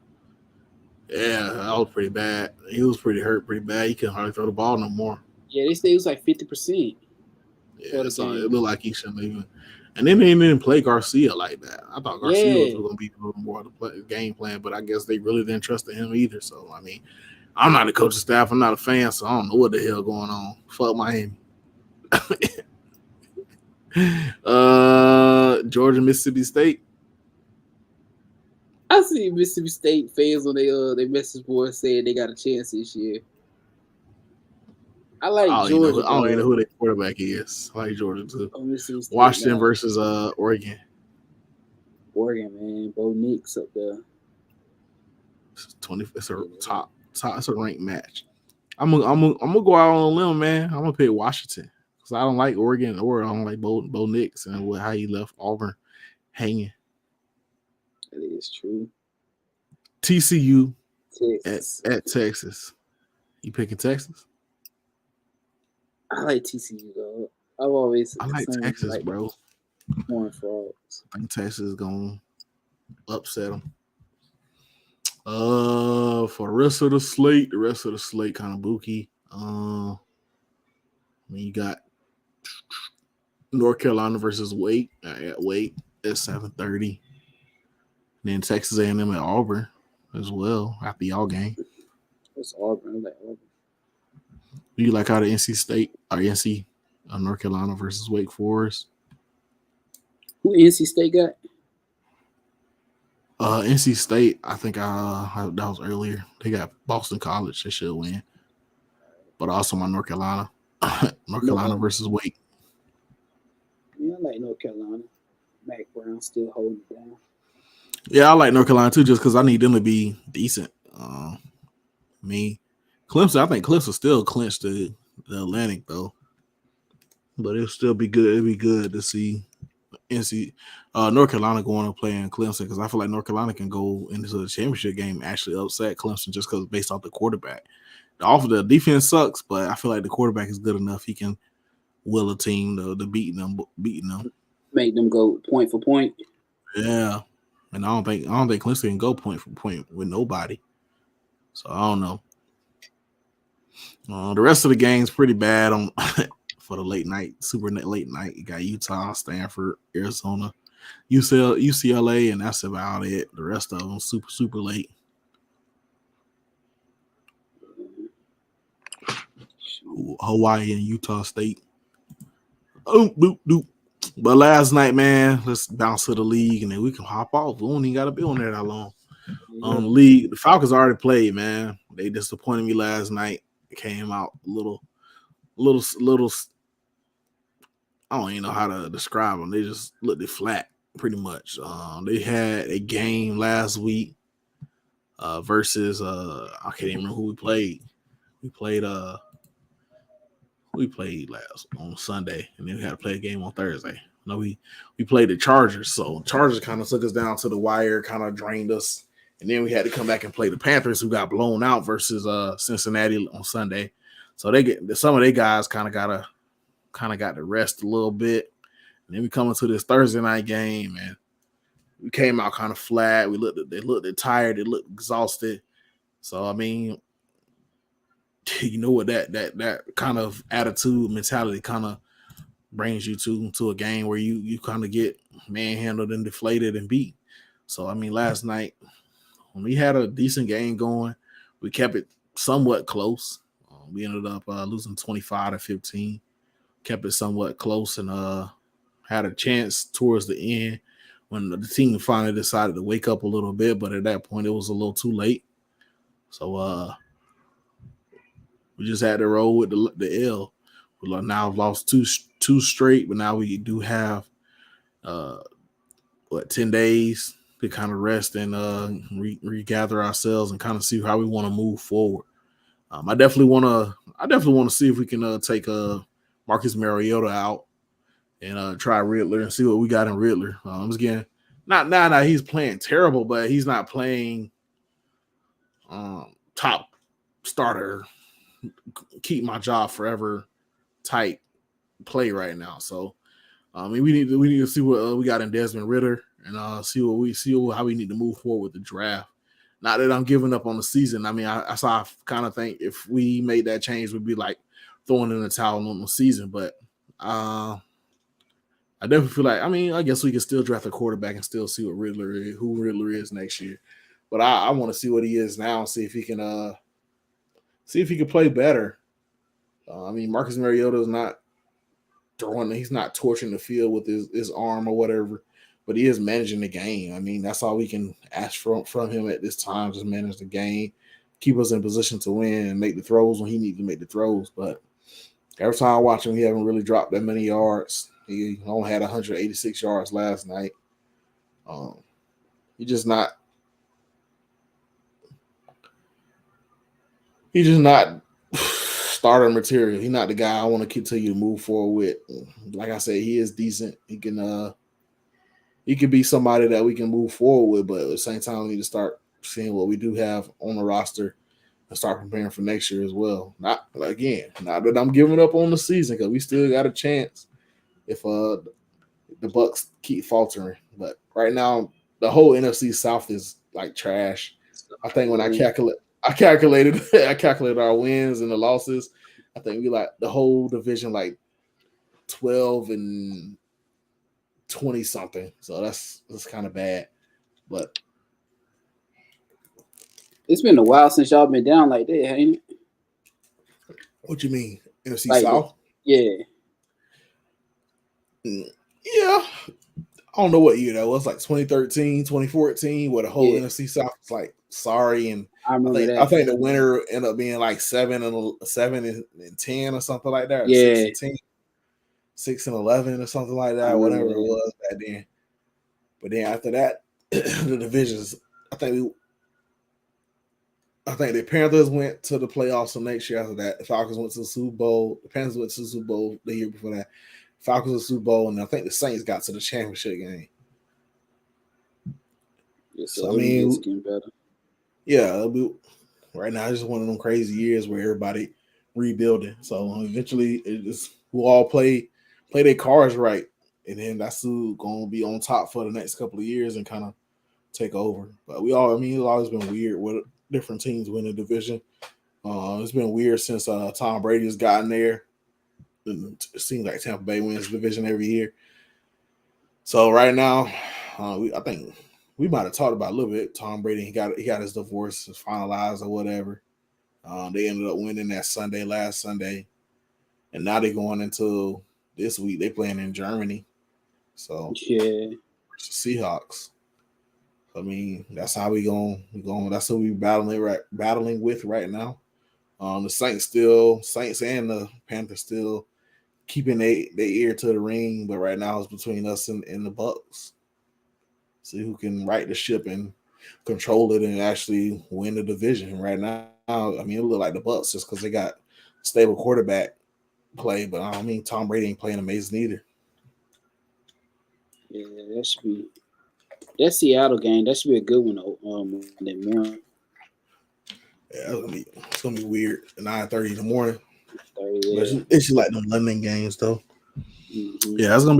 yeah, that was pretty bad. He was pretty hurt, pretty bad. He couldn't hardly throw the ball no more. Yeah, they say it was like 50%. Yeah, so it looked like he shouldn't even. And then they didn't play Garcia like that. I thought Garcia was going to be a little more of the game plan, but I guess they really didn't trust in him either. So, I mean, I'm not the coaching staff. I'm not a fan, so I don't know what the hell going on. Fuck Miami. Georgia, Mississippi State. I see Mississippi State fans on their message board saying they got a chance this year. I like Georgia. I don't even know who their quarterback is. I like Georgia too. Washington versus Oregon. Oregon, man, Bo Nix up there. It's a top. It's a ranked match. I'm gonna go out on a limb, man. I'm gonna pick Washington because I don't like Oregon or I don't like Bo Nix and how he left Auburn hanging. That is true. TCU at Texas. You picking Texas? I like TCU though. I like Texas, bro. Corn frogs. I think Texas is gonna upset them. For the rest of the slate kind of bookie. I mean, you got North Carolina versus Wake at 7:30. Then Texas A&M at Auburn as well after y'all game. It's Auburn. I like Auburn. Do you like how the NC State or NC North Carolina versus Wake Forest? Who NC State got? NC State, I think that was earlier. They got Boston College. They should win. But also my North Carolina. North Carolina versus Wake. Yeah, I like North Carolina. Mac Brown still holding it down. Yeah, I like North Carolina too, just because I need them to be decent. Clemson, I think Clemson still clinched the Atlantic though, but it'll still be good. It'll be good to see North Carolina going to play in Clemson because I feel like North Carolina can go into the championship game actually upset Clemson just because based off the quarterback. The defense sucks, but I feel like the quarterback is good enough. He can will a team to beating them, make them go point for point. Yeah. And I don't think Clemson can go point for point with nobody. So I don't know. The rest of the game's pretty bad on for the late night, super late night. You got Utah, Stanford, Arizona, UCLA, and that's about it. The rest of them super late. Hawaii and Utah State. Oh, doop, doop. But last night, man, let's bounce to the league and then we can hop off. We don't even got to be on there that long. Yeah. League, the Falcons already played, man. They disappointed me last night. It came out a little. I don't even know how to describe them. They just looked flat, pretty much. They had a game last week versus I can't even remember who we played. We played last on Sunday, and then we had to play a game on Thursday. No, we played the Chargers, so Chargers kind of took us down to the wire, kind of drained us, and then we had to come back and play the Panthers, who got blown out versus Cincinnati on Sunday. So they get some of their guys kind of got to rest a little bit, and then we come into this Thursday night game, and we came out kind of flat. They looked tired, they looked exhausted. So I mean, you know what that kind of attitude, mentality kind of brings you to a game where you kind of get manhandled and deflated and beat. So I mean, last night when we had a decent game going, we kept it somewhat close. We ended up losing 25-15. Kept it somewhat close and had a chance towards the end when the team finally decided to wake up a little bit, but at that point it was a little too late. So we just had to roll with the L. We now lost two straight, but now we do have 10 days to kind of rest and regather ourselves and kind of see how we want to move forward. I definitely want to see if we can take Marcus Mariota out and try Riddler and see what we got in Riddler. Again, not he's playing terrible, but he's not playing top starter, keep my job forever type play right now. So I mean, we need to see what we got in Desmond Ridder and see how we need to move forward with the draft. Not that I'm giving up on the season. I mean, I kind of think if we made that change, we'd be like throwing in the towel on the season. But I definitely feel like, I mean, I guess we can still draft a quarterback and still see who Riddler is next year. But I want to see what he is now and see if he can play better. I mean, Marcus Mariota is not he's not torching the field with his arm or whatever, but he is managing the game. I mean, that's all we can ask from him at this time, just manage the game, keep us in position to win and make the throws when he needs to make the throws. But every time I watch him, he haven't really dropped that many yards. He only had 186 yards last night. He's just not starter material. He's not the guy I want to continue to move forward with. Like I said, he is decent. He can be somebody that we can move forward with, but at the same time, we need to start seeing what we do have on the roster and start preparing for next year as well. Not that I'm giving up on the season, because we still got a chance if the Bucks keep faltering. But right now, the whole NFC South is like trash. I think when I calculated our wins and the losses, I think we like the whole division like 12 and 20 something. So that's kind of bad. But it's been a while since y'all been down like that, ain't it? What you mean? NFC like, South? Yeah. Yeah. I don't know what year that was, like 2013, 2014, where the whole NFC South was like sorry, and I remember that. I think the winner ended up being like 7 and 10 or something like that. Yeah. 6 and 11 or something like that, whatever it was back then. But then after that, the divisions, I think the Panthers went to the playoffs the next year after that. The Falcons went to the Super Bowl. The Panthers went to the Super Bowl the year before that. Falcons to the Super Bowl, and I think the Saints got to the championship game. Yeah, so I mean, it's getting better. Yeah, it'll be, right now it's just one of them crazy years where everybody rebuilding. So eventually, we'll all play their cards right, and then that's who's gonna be on top for the next couple of years and kind of take over. But it's always been weird with different teams winning the division. It's been weird since Tom Brady has gotten there. It seems like Tampa Bay wins the division every year. So right now, I think we might have talked about a little bit. Tom Brady, he got his divorce finalized or whatever. They ended up winning that last Sunday. and now they're going into this week. They playing in Germany, so Yeah. Seahawks. I mean, that's how we going. That's what we battling with right now. The Saints and the Panthers still keeping their ear to the ring, but right now it's between us and the Bucks. See who can right the ship and control it and actually win the division. Right now, I mean, it look like the Bucks just because they got stable quarterback play, but I don't mean Tom Brady ain't playing amazing either. Yeah, that should be that Seattle game. That should be a good one. Monday morning. Yeah, it's gonna be weird. 9:30 in the morning. 30, But yeah. it's just like them London games though. Mm-hmm. Yeah, it's gonna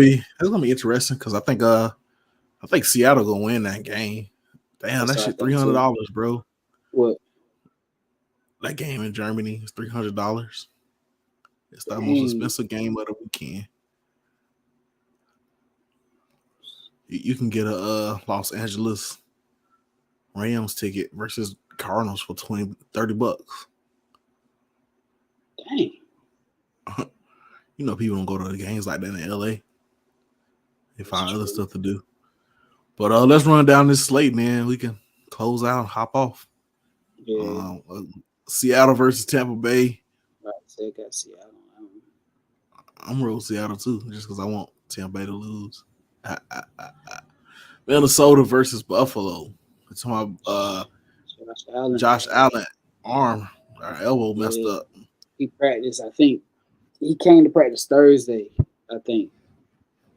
be interesting because I think Seattle gonna win that game. Damn, That's that what I shit think too. $300, bro. What? That game in Germany is $300. It's the most Dang. expensive game of the weekend. You can get a Los Angeles Rams ticket versus Cardinals for $30. Dang. You know, people don't go to the games like that in LA. They find other stuff to do. But let's run down this slate, man. We can close out and hop off. Yeah. Seattle versus Tampa Bay. Right. So I got Seattle. I'm rolling Seattle too, just because I want Tampa Bay to lose. Minnesota versus Buffalo. It's my Josh Allen arm or elbow messed up. He practiced. I think he came to practice Thursday. I think.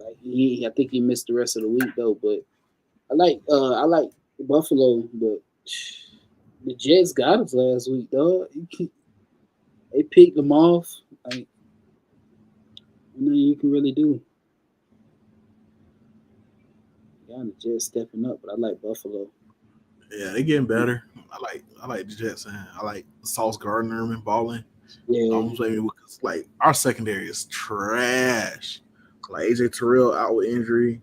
I think he missed the rest of the week though. But I like Buffalo, but the Jets got us last week, dog. They picked them off. Like, nothing you can really do. Yeah, the Jets stepping up, but I like Buffalo. Yeah, they getting better. I like the Jets and I like Sauce Gardner and balling. Yeah, Like our secondary is trash. Like AJ Terrell out with injury.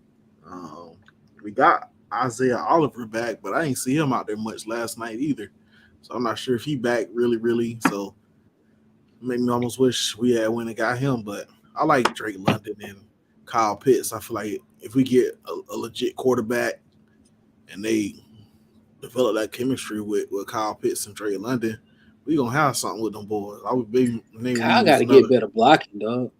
We got Isaiah Oliver back, but I ain't see him out there much last night either. So I'm not sure if he back really. So made me almost wish we had went and got him. But I like Drake London and Kyle Pitts. I feel like if we get a legit quarterback and they develop that chemistry with Kyle Pitts and Drake London, we gonna have something with them boys. I would be maybe Kyle use got to another get better blocking, dog.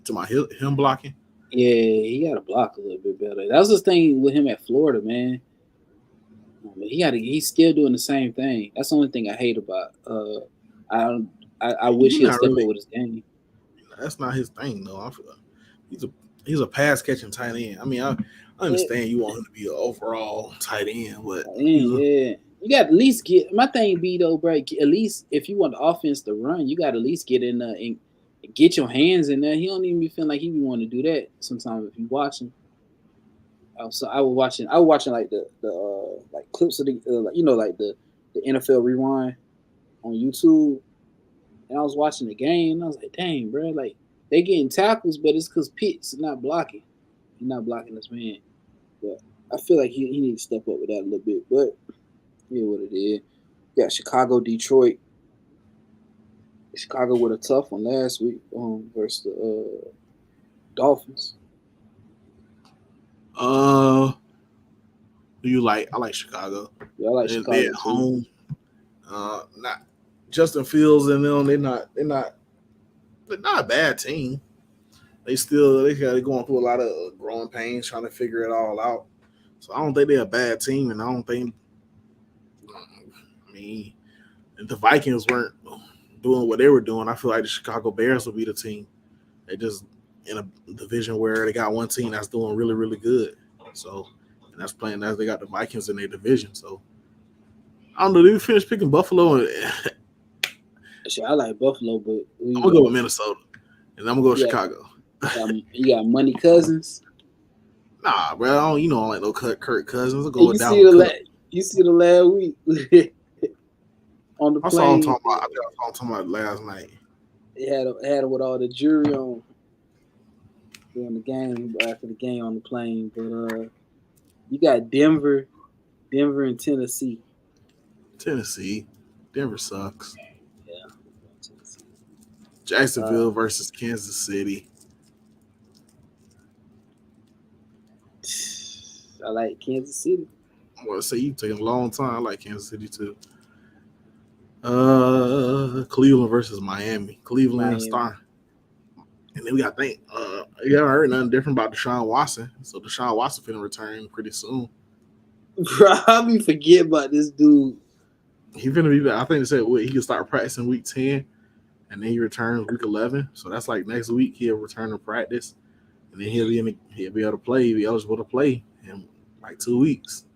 to my him blocking. Yeah, he got to block a little bit better. That was the thing with him at Florida, man. He's still doing the same thing. That's the only thing I hate about. I wish He he'll not step really. up with his game. That's not his thing though. I feel like he's a pass catching tight end. I mean, I Yeah, understand you want him to be an overall tight end, but yeah. You got to at least get my thing. Be though, bro. At least if you want the offense to run, you got to at least get in there and get your hands in there. He don't even be feeling like he be wanting to do that sometimes if you watch him. So I was watching like the like clips of the like, like the NFL Rewind on YouTube, and I was watching the game, and I was like, dang, bro, like they getting tackles, but it's because Pitts is not blocking. He's not blocking this man. But I feel like he needs to step up with that a little bit. But yeah, what it is. Yeah, Chicago, Detroit. Chicago with a tough one last week versus the Dolphins. do you like? I like Chicago. Yeah, I like They're Chicago at too. home. Not Justin Fields and them. They're not a bad team. They're going through a lot of growing pains trying to figure it all out. So I don't think they're a bad team, and I don't think. I mean, if the Vikings weren't doing what they were doing, I feel like the Chicago Bears would be the team. They just in a division where they got one team that's doing really good. So, and that's playing as they got the Vikings in their division. So, I don't know. They finished picking Buffalo. And Actually, I like Buffalo, but who I'm you gonna go got? with Minnesota, and I'm gonna go with Chicago. You got Money Cousins. Nah, bro. I don't like no Kirk Cousins. I'll go And with Dalvin Cook. you see the last week on the I saw him plane. talking about last night. They had him with all the jury on during the game after the game on the plane. But you got Denver and Tennessee. Tennessee, Denver sucks. Yeah, Tennessee. Jacksonville versus Kansas City. I like Kansas City. Well, say you taking a long time. I like Kansas City too. Cleveland versus Miami. Cleveland Miami. star. And then we got to think. You haven't heard nothing different about Deshaun Watson. So Deshaun Watson finna return pretty soon. Bro, I be forget about this dude. He finna be back. I think they said he can start practicing week 10, and then he returns week 11. So that's like next week he'll return to practice, and then he'll be able to play. He'll be eligible to play in like 2 weeks.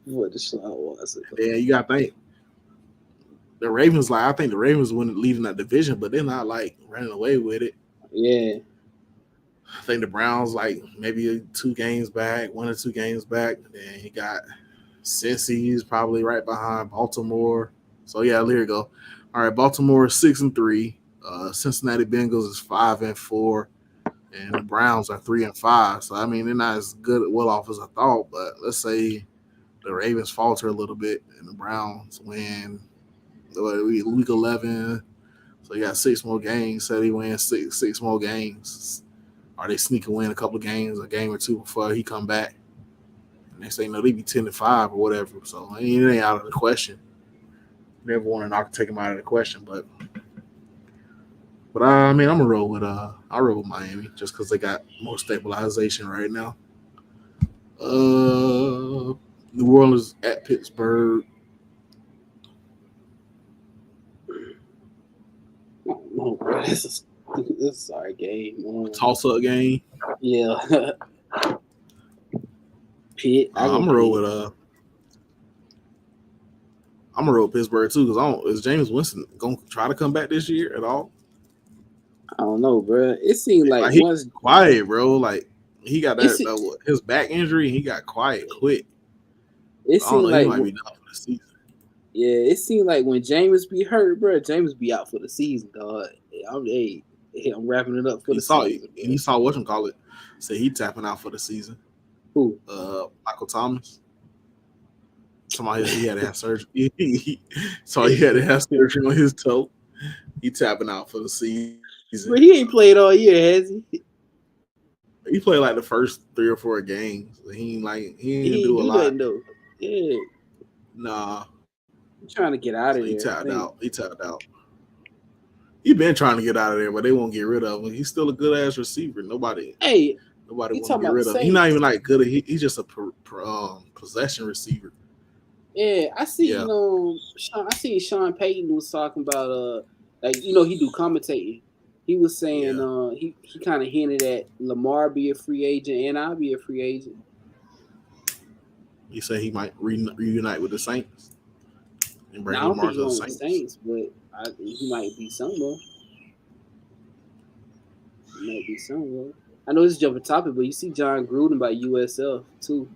What Deshaun Watson? Yeah, you got to think. The Ravens, I think the Ravens wouldn't leading that division, but they're not like running away with it. Yeah. I think the Browns maybe 2 games back, 1 or 2 games back. Then he got Cincy's probably right behind Baltimore. So yeah, there you go. All right, Baltimore 6-3. Cincinnati Bengals is 5-4, and the Browns are 3-5. So I mean, they're not as well off as I thought. But let's say the Ravens falter a little bit, and the Browns win week 11. So you got 6 more games. Said he wins six more games. Or they sneak and win a couple of games, a game or 2 before he come back. And they say no, they be 10-5 or whatever. So I mean, it ain't out of the question. Never want to take him out of the question, but I mean, I'm gonna roll with Miami just because they got more stabilization right now. New Orleans at Pittsburgh. Oh, bro, this is sorry game. Toss up game. Yeah. Pitt. I'm gonna roll with Pittsburgh too because is James Winston gonna try to come back this year at all? I don't know, bro. It seemed like he once quiet, bro. Like he got his back injury, he got quiet quick. It seemed like he might be done for the season. Yeah, it seemed like when James be hurt, bro, James be out for the season, dog. I'm wrapping it up for the season. You saw whatchamacallit say he tapping out for the season. Who? Michael Thomas. Somebody he had to have surgery. So he had to have surgery on his toe. He tapping out for the season. But he ain't played all year, has he? He played like the first 3 or 4 games. He didn't do a lot. Though. Yeah. Nah. I'm trying to get out of there. He tapped out. He been trying to get out of there, but they won't get rid of him. He's still a good ass receiver. Nobody won't get rid of him. He's not even like good. He's just a possession receiver. Yeah, I see. Yeah. I see Sean Payton was talking about he do commentating. He was saying he kind of hinted at Lamar be a free agent and I'll be a free agent. He said he might reunite with the Saints and bring Lamar to the Saints. But he might be somewhere. I know this is jumping topic, but you see John Gruden by USF too.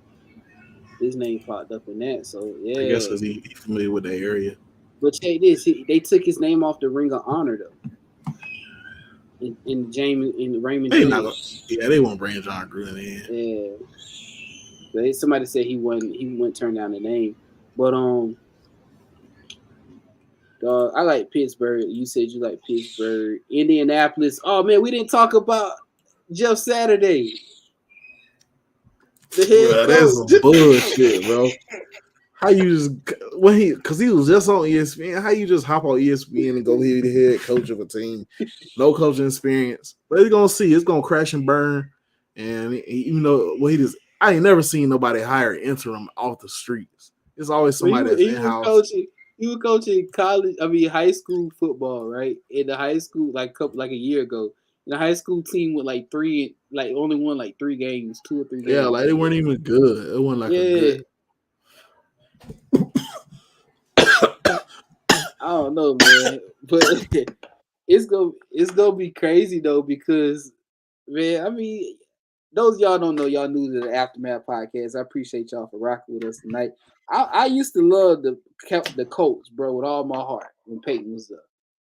His name popped up in that, so yeah. I guess because he's familiar with the area. But check this: they took his name off the Ring of Honor though. In Raymond James. They won't bring John Gruden in. Yeah. But somebody said he wouldn't turn down the name, but I like Pittsburgh. You said you like Pittsburgh. Indianapolis. Oh man, we didn't talk about Jeff Saturday. The head coach. That's some bullshit, bro. How you just because he was just on ESPN? How you just hop on ESPN and go be the head coach of a team? No coaching experience, but you're gonna see it's gonna crash and burn. And even though I ain't never seen nobody hire an interim off the streets. It's always somebody that's in-house. He was coaching high school football, right? In the high school, like a year ago, the high school team with only won 3 games, 2 or 3 games. Yeah, like they weren't even good. It wasn't a good. I don't know, man, but it's gonna be crazy though because, man, I mean, those of y'all don't know, y'all new to the Aftermath podcast. I appreciate y'all for rocking with us tonight. I used to love the Colts, bro, with all my heart when Peyton was there.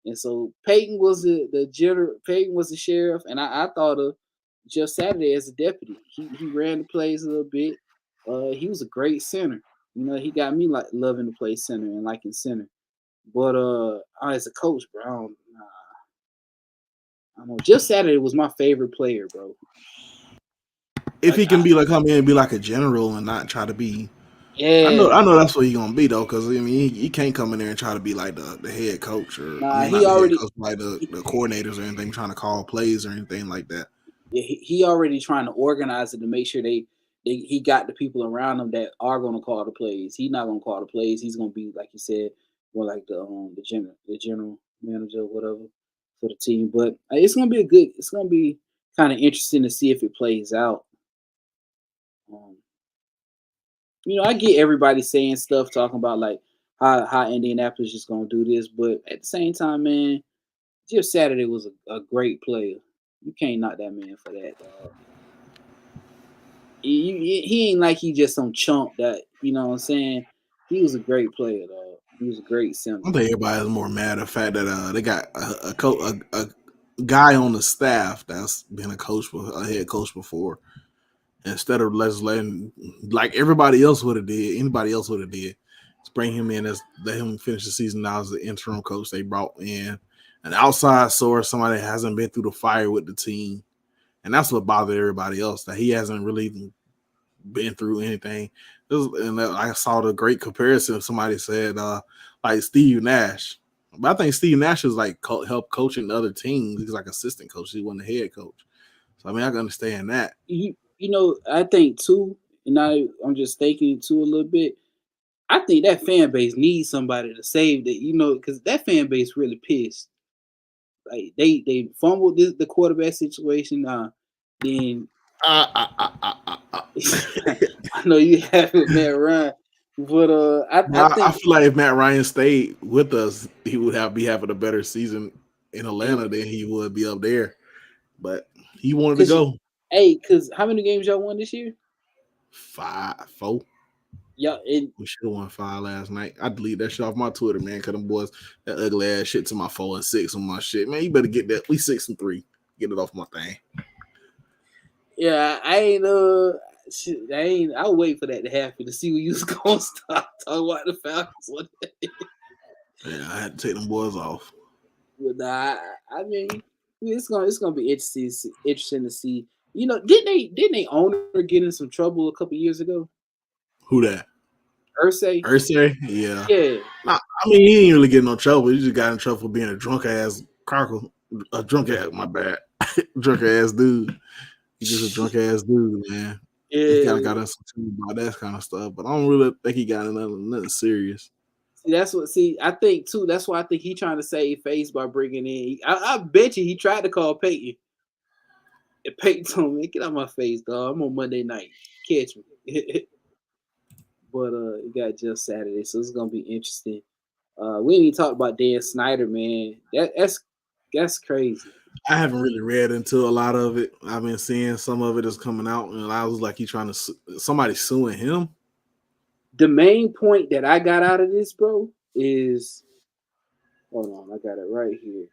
And so Peyton was Peyton was the sheriff, and I thought of Jeff Saturday as a deputy. He ran the plays a little bit. He was a great center. He got me like loving to play center and liking center. But as a coach, bro, I don't know. Just Saturday was my favorite player, bro. If Like, he can be like come in and be like a general and not try to be, yeah, I know that's what he's gonna be though, because I mean he can't come in there and try to be like the head coach or I nah, mean he not the head already, coach, like the coordinators or anything, trying to call plays or anything like that. yeah, he already trying to organize it to make sure he got the people around him that are going to call the plays. He's not going to call the plays. He's going to be like you said, more like the general manager or whatever for the team. But it's going to be it's going to be kind of interesting to see if it plays out. Um, I get everybody saying stuff talking about like how Indianapolis is going to do this, but at the same time, man, Jeff Saturday was a great player. You can't knock that man for that, dog. He ain't like he just some chump that you know what I'm saying. He was a great player, dog. He was a great I center. think everybody's more mad at the fact that they got a guy on the staff that's been a head coach before, instead of letting like everybody else would have did, anybody else would have did. Just bring him in as let him finish the season now as the interim coach. They brought in an outside source, somebody that hasn't been through the fire with the team, and that's what bothered everybody else, that he hasn't really even been through anything. And I saw the great comparison. Somebody said like Steve Nash, but I think Steve Nash is like help coaching other teams. He's like assistant coach. He wasn't the head coach. So I mean, I can understand that. I think too, and I'm just thinking too a little bit. I think that fan base needs somebody to save that, because that fan base really pissed. Like they fumbled the quarterback situation. Then I know you have it, Matt Ryan, but I I think feel like if Matt Ryan stayed with us, he would be having a better season in Atlanta than he would be up there. But he wanted to go. because how many games y'all won this year? 5, 4. Yeah, We should have won 5 last night. I delete that shit off my Twitter, man, because them boys that ugly ass shit to my 4-6 on my shit. Man, you better get that. We 6-3. Get it off my thing. yeah, I ain't shit, I'll wait for that to happen to see when you was gonna stop talking about the Falcons one day. Yeah, I had to take them boys off. But nah, I mean, it's gonna be interesting to see. Didn't they owner get in some trouble a couple years ago? Who that? Ursay? Ursay? Yeah. Yeah. Nah, I mean, he ain't really getting no trouble. He just got in trouble for being a drunk ass crackle. A drunk ass, my bad. Drunk ass dude. He's just a drunk ass dude, man. He kind of Yeah. got us about that kind of stuff, but I don't really think he got nothing serious. I think too. That's why I think he trying to save face by bringing in. I bet you he tried to call Peyton. And Peyton told me, "Get out my face, dog. I'm on Monday night. Catch me." But it got just Saturday, so it's gonna be interesting. We didn't even talk about Dan Snyder, man. That's crazy. I haven't really read into a lot of it. I've been seeing some of it is coming out, and I was like, he trying to somebody suing him. The main point that I got out of this, bro, is hold on, I got it right here.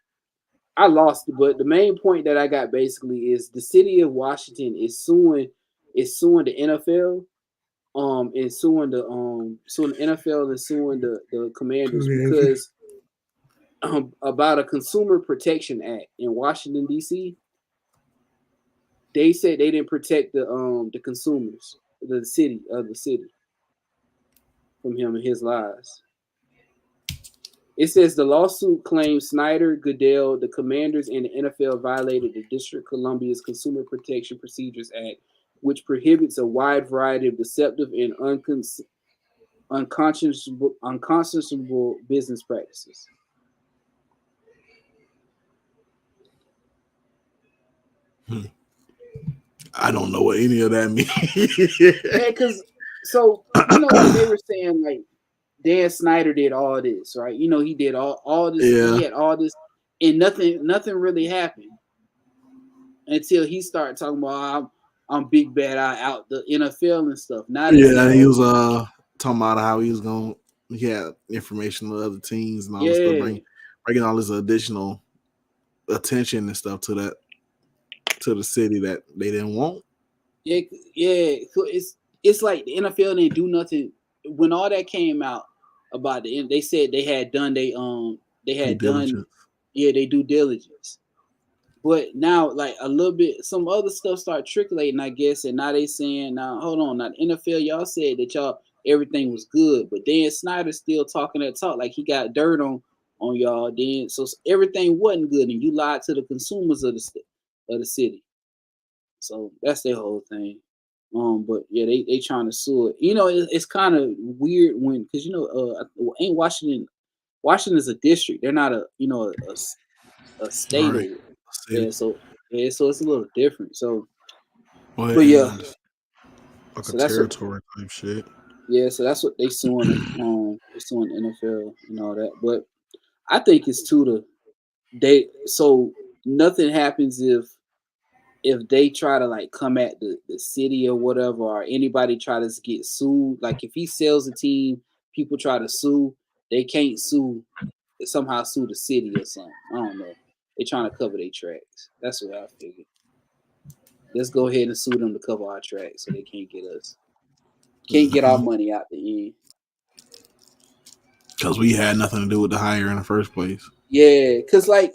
I lost it, but the main point that I got basically is the city of Washington is suing the NFL, and suing the NFL and suing the Commanders because about a Consumer Protection Act in Washington D.C. They said they didn't protect the consumers, the city from him and his lies. It says the lawsuit claims Snyder, Goodell, the Commanders, and the NFL violated the District of Columbia's Consumer Protection Procedures Act, which prohibits a wide variety of deceptive and unconscionable business practices. I don't know what any of that means. Yeah, because like they were saying, like Dan Snyder did all this, right? He did all this. Yeah. He had all this, and nothing really happened until he started talking about I'm big bad out the NFL and stuff. Now He was talking about how he had information on other teams and all this stuff, bringing all this additional attention and stuff to the city that they didn't want. Yeah. So it's like the NFL didn't do nothing when all that came out about the end. They said they had done they due diligence. But now, like a little bit, some other stuff start trickling, I guess. And now they saying, now hold on, now the NFL, y'all said that y'all everything was good, but Dan Snyder still talking that talk like he got dirt on y'all. Then so everything wasn't good, and you lied to the consumers of the city. So that's their whole thing. But yeah, they trying to sue it. You know, it's kind of weird when because you know, ain't Washington is a district. They're not a state Right. or yeah. So it's a little different. So, Well, but yeah, and like a so that's what territory type shit. yeah. So that's what they suing them. They suing the NFL and all that. But I think it's too they. So nothing happens if they try to like come at the city or whatever, or anybody try to get sued, like if he sells a team, people try to sue, they can't somehow sue the city or something. I don't know. They trying to cover their tracks. That's what I figured. Let's go ahead and sue them to cover our tracks so they can't get our money out the end. Because we had nothing to do with the hire in the first place. Yeah, cause like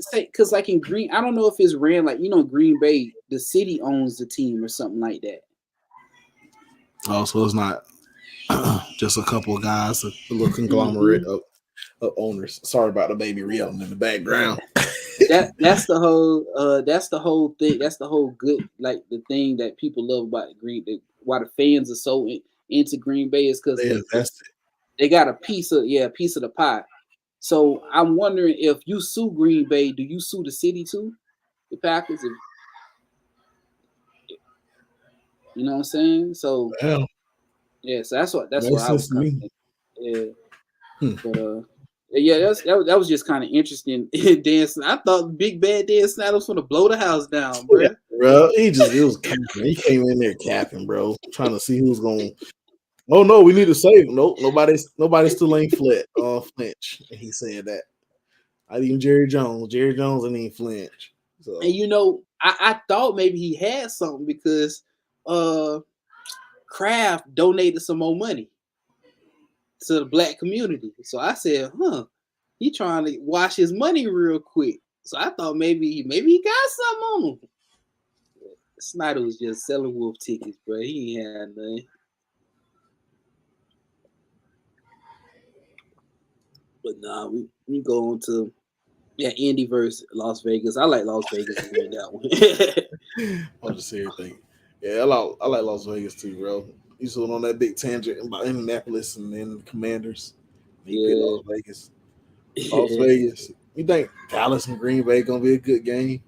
in Green, I don't know if it's ran like Green Bay, the city owns the team or something like that. Oh, so it's not just a couple of guys, a little conglomerate of owners. Sorry about the baby reeling in the background. That's the whole thing. That's the whole good, like the thing that people love about why the fans are so into Green Bay is because they got a piece of the pie. So I'm wondering if you sue Green Bay, do you sue the city too, the Packers? You know what I'm saying? So Well, yeah, so that's what makes I was sense to kind of me. thinking. Yeah, but yeah, that was just kind of interesting. Dan, I thought Big Bad Dan Snyder was going to blow the house down, bro. Yeah, bro. It was capping. He came in there capping, bro, trying to see who's going. Oh no, we need to save. Nope, nobody still ain't flinch. And he said that. Not even Jerry Jones. Jerry Jones ain't even flinch. So. And I thought maybe he had something because Kraft donated some more money to the black community. So I said, he trying to wash his money real quick. So I thought maybe he got something on him. Snyder was just selling wolf tickets, bro. He ain't had nothing. But nah, we go on to Indy versus Las Vegas. I like Las Vegas to win that one. I'll just say everything. Yeah, I like Las Vegas too, bro. You saw on that big tangent about Indianapolis and then the Commanders. You pick Las Vegas. Las Vegas. You think Dallas and Green Bay gonna be a good game?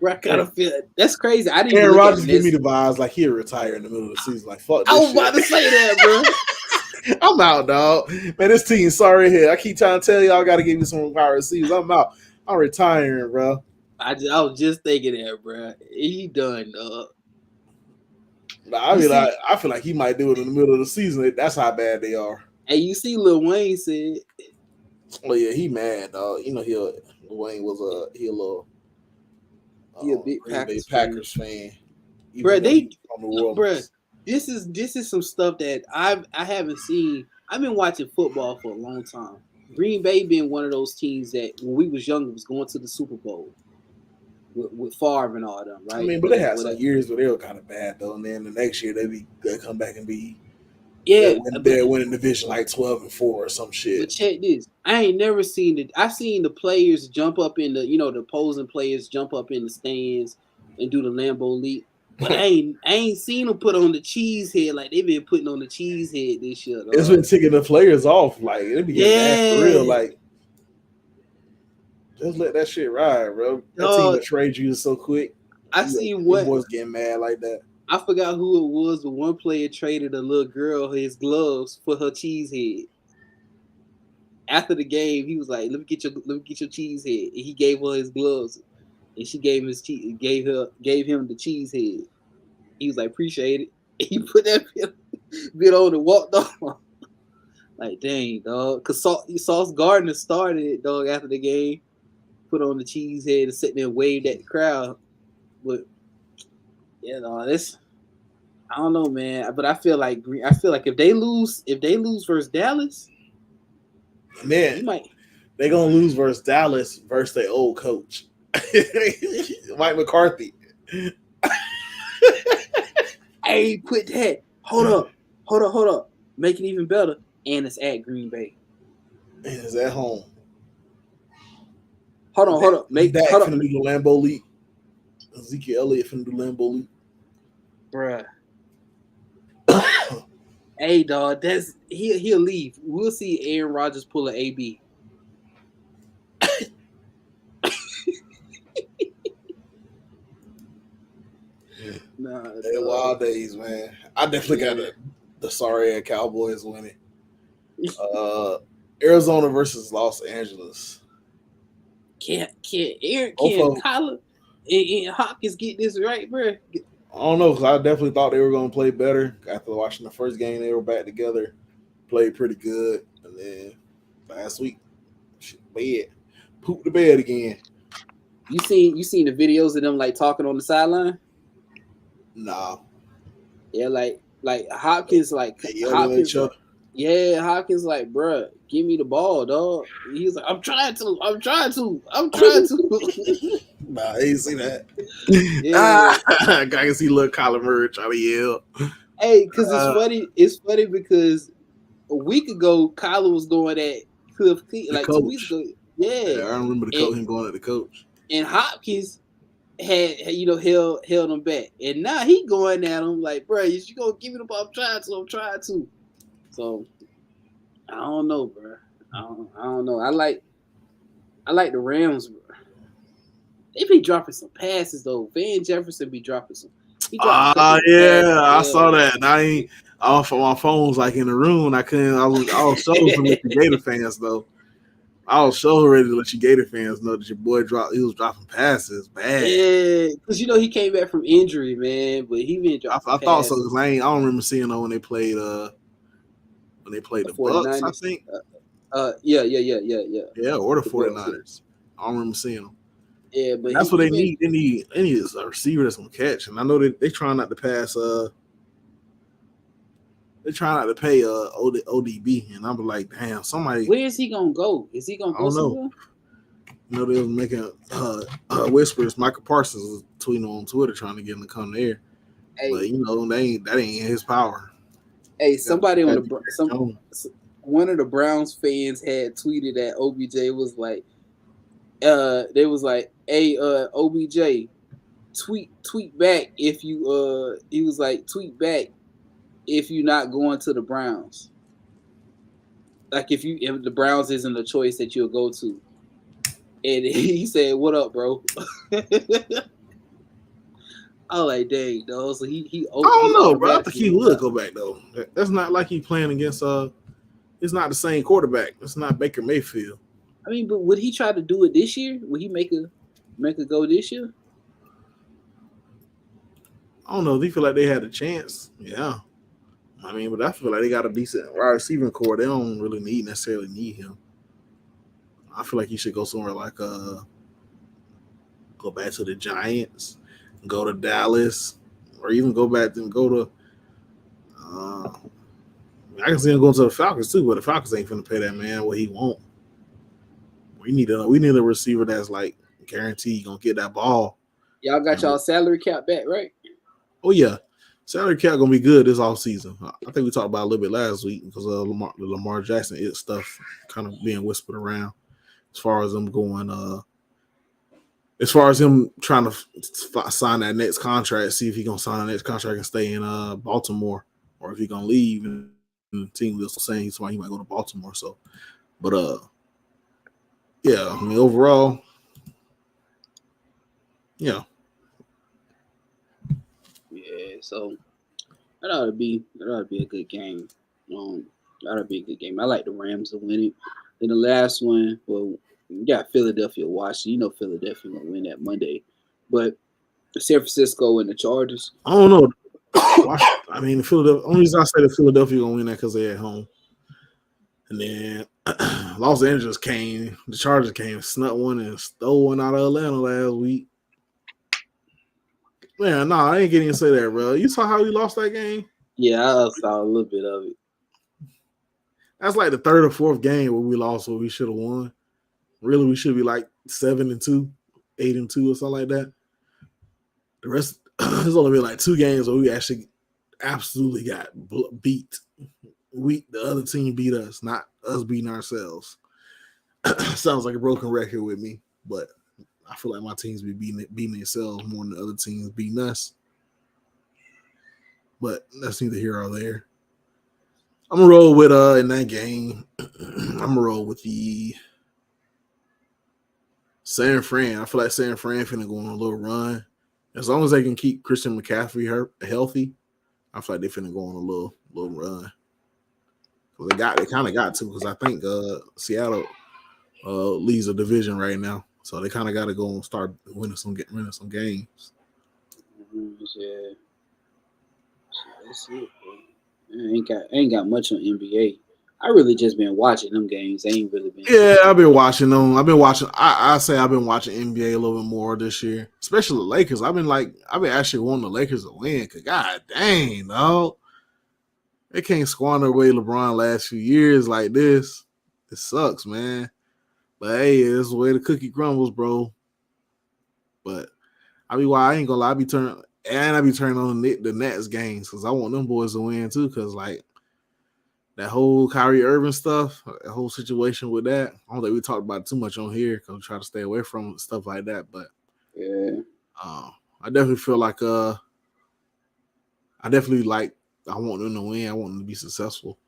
Bro, I kind of feel that's crazy. I didn't. Aaron Rodgers give me the vibes like he'll retire in the middle of the season. Like fuck this I was about to say that, bro. I'm out, dog. Man, this team sorry here. I keep trying to tell y'all, got to give me some wide receivers. I'm out. I'm retiring, bro. I was just thinking that, bro. He done, dog. I feel like he might do it in the middle of the season. That's how bad they are. And you see, Lil Wayne said, "Oh yeah, he mad, dog. You know, Lil Wayne was he a big Packers fan. Bro, this is some stuff that I haven't seen. I've been watching football for a long time. Green Bay being one of those teams that when we was younger was going to the Super Bowl with Favre and all them, right? I mean, but they had some years where they were kind of bad though, and then the next year they come back and be they're winning division like 12-4 or some shit. But check this, I ain't never seen it. I've seen the players jump up in the the opposing players jump up in the stands and do the Lambeau leap. But I ain't seen them put on the cheese head like they've been putting on the cheese head this year. Dog. It's been taking the players off. Like they be getting mad for real. Like just let that shit ride, bro. That team that trade you so quick. I seen what boys getting mad like that. I forgot who it was, but one player traded a little girl his gloves for her cheese head. After the game, he was like, "Let me get your cheese head." And he gave her his gloves, and she gave him gave him the cheese head. He was like, "Appreciate it." And he put that bit on and walked off. Like, dang, dog. Cause Sauce Gardner started it, dog, after the game. Put on the cheese head and sit there and waved at the crowd. But this I don't know, man. But I feel like if they lose versus Dallas, man, you might. They gonna lose versus Dallas versus their old coach, Mike McCarthy. Hey, put that. Hold up. Make it even better. And it's at Green Bay. And it's at home. Hold on. Dak finna do the Lambeau Leap. Ezekiel Elliott finna do Lambeau Leap. Bruh. Hey, dog, he'll leave. We'll see Aaron Rodgers pull an AB. Nah, they're wild days, man. I definitely got the sorry Cowboys winning. Arizona versus Los Angeles. Can Kyler and Hopkins get this right, bro? I don't know, because I definitely thought they were going to play better. After watching the first game, they were back together, played pretty good. And then last week, pooped the bed again. You seen the videos of them like talking on the sideline? Nah. Yeah, like Hopkins, like Hopkins. Yeah, Hopkins, like, bruh, give me the ball, dog. He's like, I'm trying to. Nah, I ain't see that. Yeah. I can see little Kyler Murray trying to yell. Hey, because it's funny. It's funny because a week ago, Kyler was going at Cliff, like coach. 2 weeks ago. Yeah, I remember him going at the coach. And Hopkins had held him back, and now he going at him like, bro, you gonna give me the ball? I'm trying to. So I don't know, bro. I don't know. I like the Rams, bro. They be dropping some passes though. Van Jefferson be dropping some. Yeah, I saw that. And I ain't off my phone's like in the room. I was so to let you Gator fans though. I was so ready to let you Gator fans know that your boy he was dropping passes bad. Yeah, because he came back from injury, man. But he been dropping. I thought so because I don't remember seeing them when they played the Bucks, I think. Yeah. Yeah, or the 49ers. I don't remember seeing them. Yeah, but that's what they need. They need a receiver that's gonna catch. And I know they trying not to pass. They trying not to pay ODB, and I'm like, damn, somebody. Where is he gonna go? Is he gonna go somewhere? You know, they was making whispers. Michael Parsons was tweeting on Twitter trying to get him to come there, but that ain't his power. Hey, somebody one of the Browns fans had tweeted that OBJ was like, they was like, hey, OBJ, tweet back if you he was like, tweet back if you're not going to the Browns. Like if the Browns isn't a choice that you'll go to. And he said, what up, bro? I was like, dang, dog. So he I don't know, bro. I think he would go back though. That's not like he playing against it's not the same quarterback. It's not Baker Mayfield. I mean, but would he try to do it this year? Would he make a go this year? I don't know. Do you feel like they had a chance? Yeah. I mean, but I feel like they got a decent wide receiving core. They don't really necessarily need him. I feel like he should go somewhere like go back to the Giants, go to Dallas, or even go back and go to I can see him going to the Falcons too, but the Falcons ain't finna pay that man what he want. We need a receiver that's like guaranteed gonna get that ball. Y'all got y'all salary cap back, right? Oh yeah. Salary cap gonna be good this off season. I think we talked about it a little bit last week because of the Lamar Jackson stuff kind of being whispered around as far as them going as far as him trying to sign that next contract, see if he gonna sign the next contract and stay in Baltimore, or if he gonna leave. And the team was saying he might go to Baltimore. So, but yeah, I mean overall, yeah. Yeah, so that ought to be a good game. That ought to be a good game. I like the Rams to win it. Then the last one, well, we got Philadelphia, Washington. You know Philadelphia gonna win that Monday, but San Francisco and the Chargers. I don't know. I mean, Philadelphia. Only reason I say that Philadelphia gonna win that because they're at home, and then Los Angeles came. The Chargers came, snuck one and stole one out of Atlanta last week. Man, I ain't getting to say that, bro. You saw how we lost that game? Yeah, I saw a little bit of it. That's like the third or fourth game where we lost, where we should have won. Really, we should be like 7-2, 8-2, or something like that. The rest, there's only been like 2 games where we actually absolutely got beat. The other team beat us, not us beating ourselves. Sounds like a broken record with me, but I feel like my teams be beating themselves more than the other teams beating us. But that's neither here or there. I'm gonna roll with in that game. I'm gonna roll with the San Fran. I feel like San Fran finna go on a little run. As long as they can keep Christian McCaffrey healthy, I feel like they finna go on a little run. They kind of got to, because I think Seattle leads the division right now, so they kind of got to go and start winning some games. Yeah, that's it, bro. I ain't got much on NBA. I really just been watching them games. I ain't really been. Yeah, I've been watching them. I've been watching. I say I've been watching NBA a little bit more this year, especially the Lakers. I've been actually wanting the Lakers to win. Cause god dang, dog, they can't squander away LeBron last few years like this. It sucks, man. But hey, it's the way the cookie crumbles, bro. But I ain't gonna lie, I be turning on the Nets games because I want them boys to win too. Cause like that whole Kyrie Irving stuff, the whole situation with that, I don't think we talked about it too much on here because we try to stay away from stuff like that. But Yeah, I definitely feel like I want them to win. I want them to be successful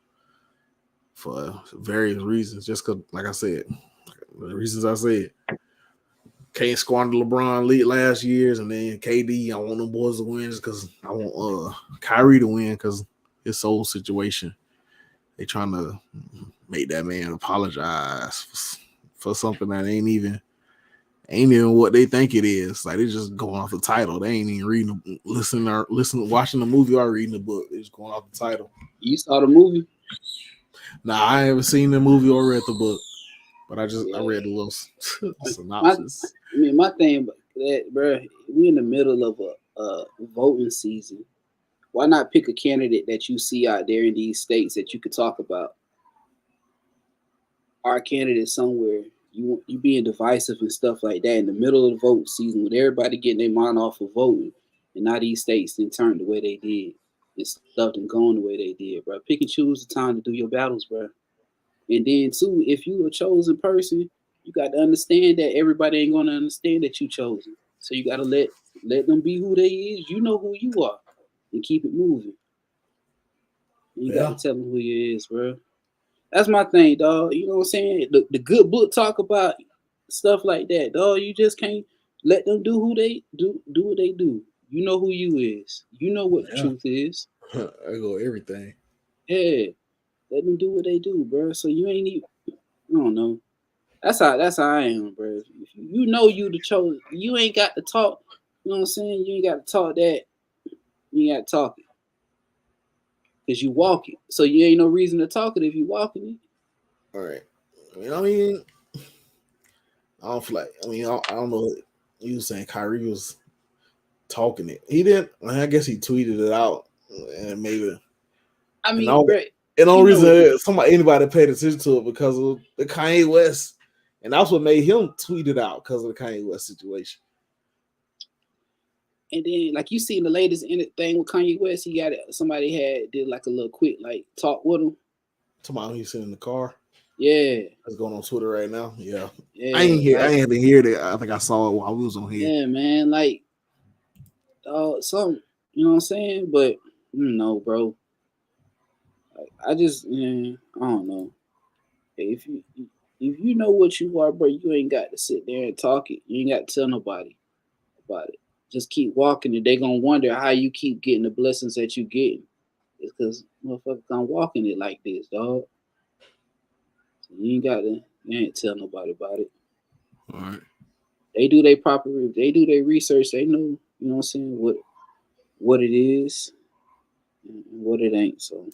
for various reasons. Just because, like I said, the reasons I said. Can't squander LeBron lead last year's, and then KD. I want them boys to win just because I want Kyrie to win because his whole situation. They trying to make that man apologize for something that ain't even what they think it is. Like they just going off the title. They ain't even reading, watching the movie or reading the book. They just going off the title. You saw the movie? Nah, I haven't seen the movie or read the book, but I read the little synopsis. My thing about that, bro, we in the middle of a voting season. Why not pick a candidate that you see out there in these states that you could talk about? Our candidate somewhere, you being divisive and stuff like that in the middle of the vote season with everybody getting their mind off of voting, and now these states then turn the way they did and stuff and going the way they did, bro. Pick and choose the time to do your battles, bro. And then too, if you a chosen person, you got to understand that everybody ain't gonna understand that you chosen. So you gotta let them be who they is. You know who you are, and keep it moving. And you gotta tell them who you is, bro. That's my thing, dog. You know what I'm saying? The good book talk about stuff like that, dog. You just can't let them do who they do what they do. You know who you is. You know what the truth is. I go everything. Yeah, let them do what they do, bro. So you ain't even. I don't know. That's how I am, bro. If you know you the chosen, you ain't got to talk. You know what I'm saying? You ain't got to talk that. You ain't got to talk it. Because you walk it. So you ain't no reason to talk it if you walking it. All right. I mean, I don't feel like. I don't know. You was saying Kyrie was talking it. He didn't. I guess he tweeted it out, and maybe. I mean, and the only reason anybody paid attention to it because of the Kanye West, and that's what made him tweet it out because of the Kanye West situation. And then, like you seen the latest thing with Kanye West, he got it. Somebody did like a little quick talk with him. Tomorrow he's sitting in the car. Yeah, that's going on Twitter right now. Yeah, yeah. I ain't hear that. I think I saw it while we was on here. Yeah, man. Something. You know what I'm saying? But no, bro. I just, I don't know. If you know what you are, bro, you ain't got to sit there and talk it. You ain't got to tell nobody about it. Just keep walking, and they gonna wonder how you keep getting the blessings that you getting. It's because motherfuckers I'm walking it like this, dog. So you ain't tell nobody about it. All right. They do their research. They know, you know what I'm saying, what it is and what it ain't. So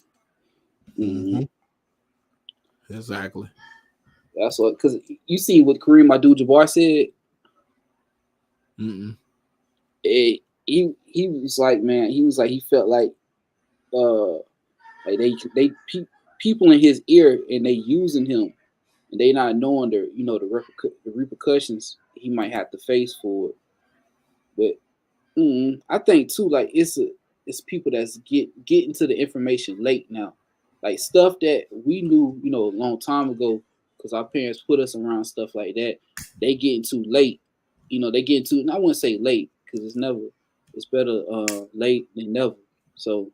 exactly. That's what, because you see what Kareem Abdul-Jabbar said. He was like, man, he felt like they people in his ear and they using him and they not knowing the repercussions he might have to face for it. But I think too, like it's people that's getting to the information late now, like stuff that we knew, a long time ago, because our parents put us around stuff like that. They getting too late, they getting too. And I wouldn't say late because it's better late than never. So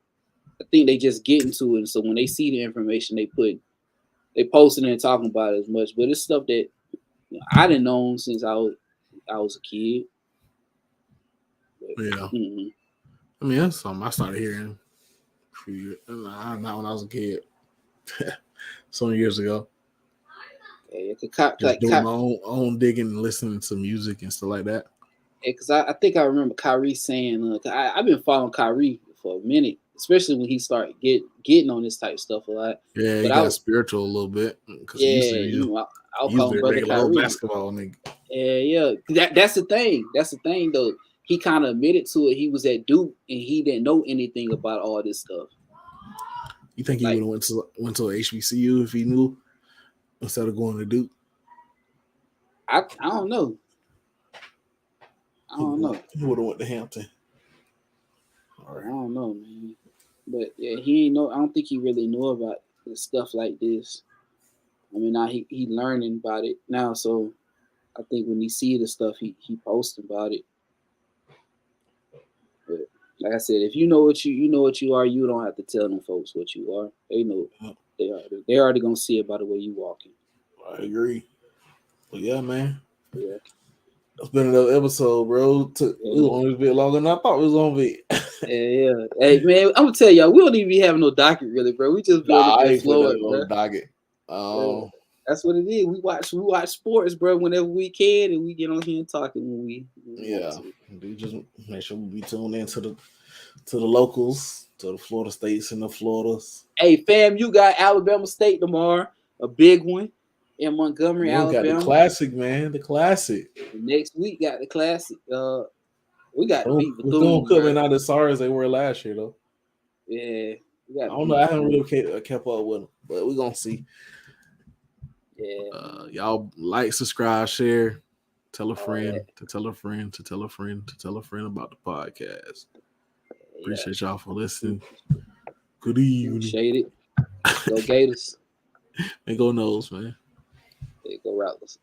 I think they just getting to it. So when they see the information, they posting and talking about it as much. But it's stuff that I didn't know since I was a kid. But, Yeah. I mean, that's something I started hearing a few years, not when I was a kid, some years ago. Yeah, just doing my own digging and listening to music and stuff like that. Yeah, because I think I remember Kyrie saying, I've been following Kyrie for a minute, especially when he started getting on this type of stuff a lot. Yeah, but he got spiritual a little bit. Yeah, I'll call him Brother Kyrie. Basketball nigga. Yeah. That's the thing. That's the thing, though. He kind of admitted to it. He was at Duke and he didn't know anything about all this stuff. You think he would have went to HBCU if he knew instead of going to Duke? I don't know. He would have went to Hampton. All right. I don't know, man. But yeah, he ain't know. I don't think he really knew about stuff like this. I mean, now he learning about it now. So I think when he see the stuff, he posts about it. But like I said, if you know what you are, you don't have to tell them folks what you are. They know they already gonna see it by the way you walking. I agree. But yeah, man. Yeah. It's been another episode, bro. It was only a bit longer than I thought it was gonna be. Yeah. Hey, man, I'm gonna tell y'all, we don't even be having no docket, really, bro. We just be on the floor, bro. Docket. That's what it is. We watch sports, bro, whenever we can, and we get on here and talking when we we just make sure we be tuned in to the locals, to the Florida States and the Floridas. Hey, fam, you got Alabama State tomorrow, a big one in Montgomery, Alabama. Got the classic, man. The classic. Next week got the classic. We got to beat Bethune. Bethune coming out as sorry as they were last year, though. Yeah, I don't know. I haven't really kept up with them, but we're gonna see. Yeah. Y'all like, subscribe, share, tell a friend to tell a friend to tell a friend to tell a friend about the podcast. Appreciate y'all for listening. Good evening. Appreciate it. Go Gators. And go Noles, man. Go Rattlers.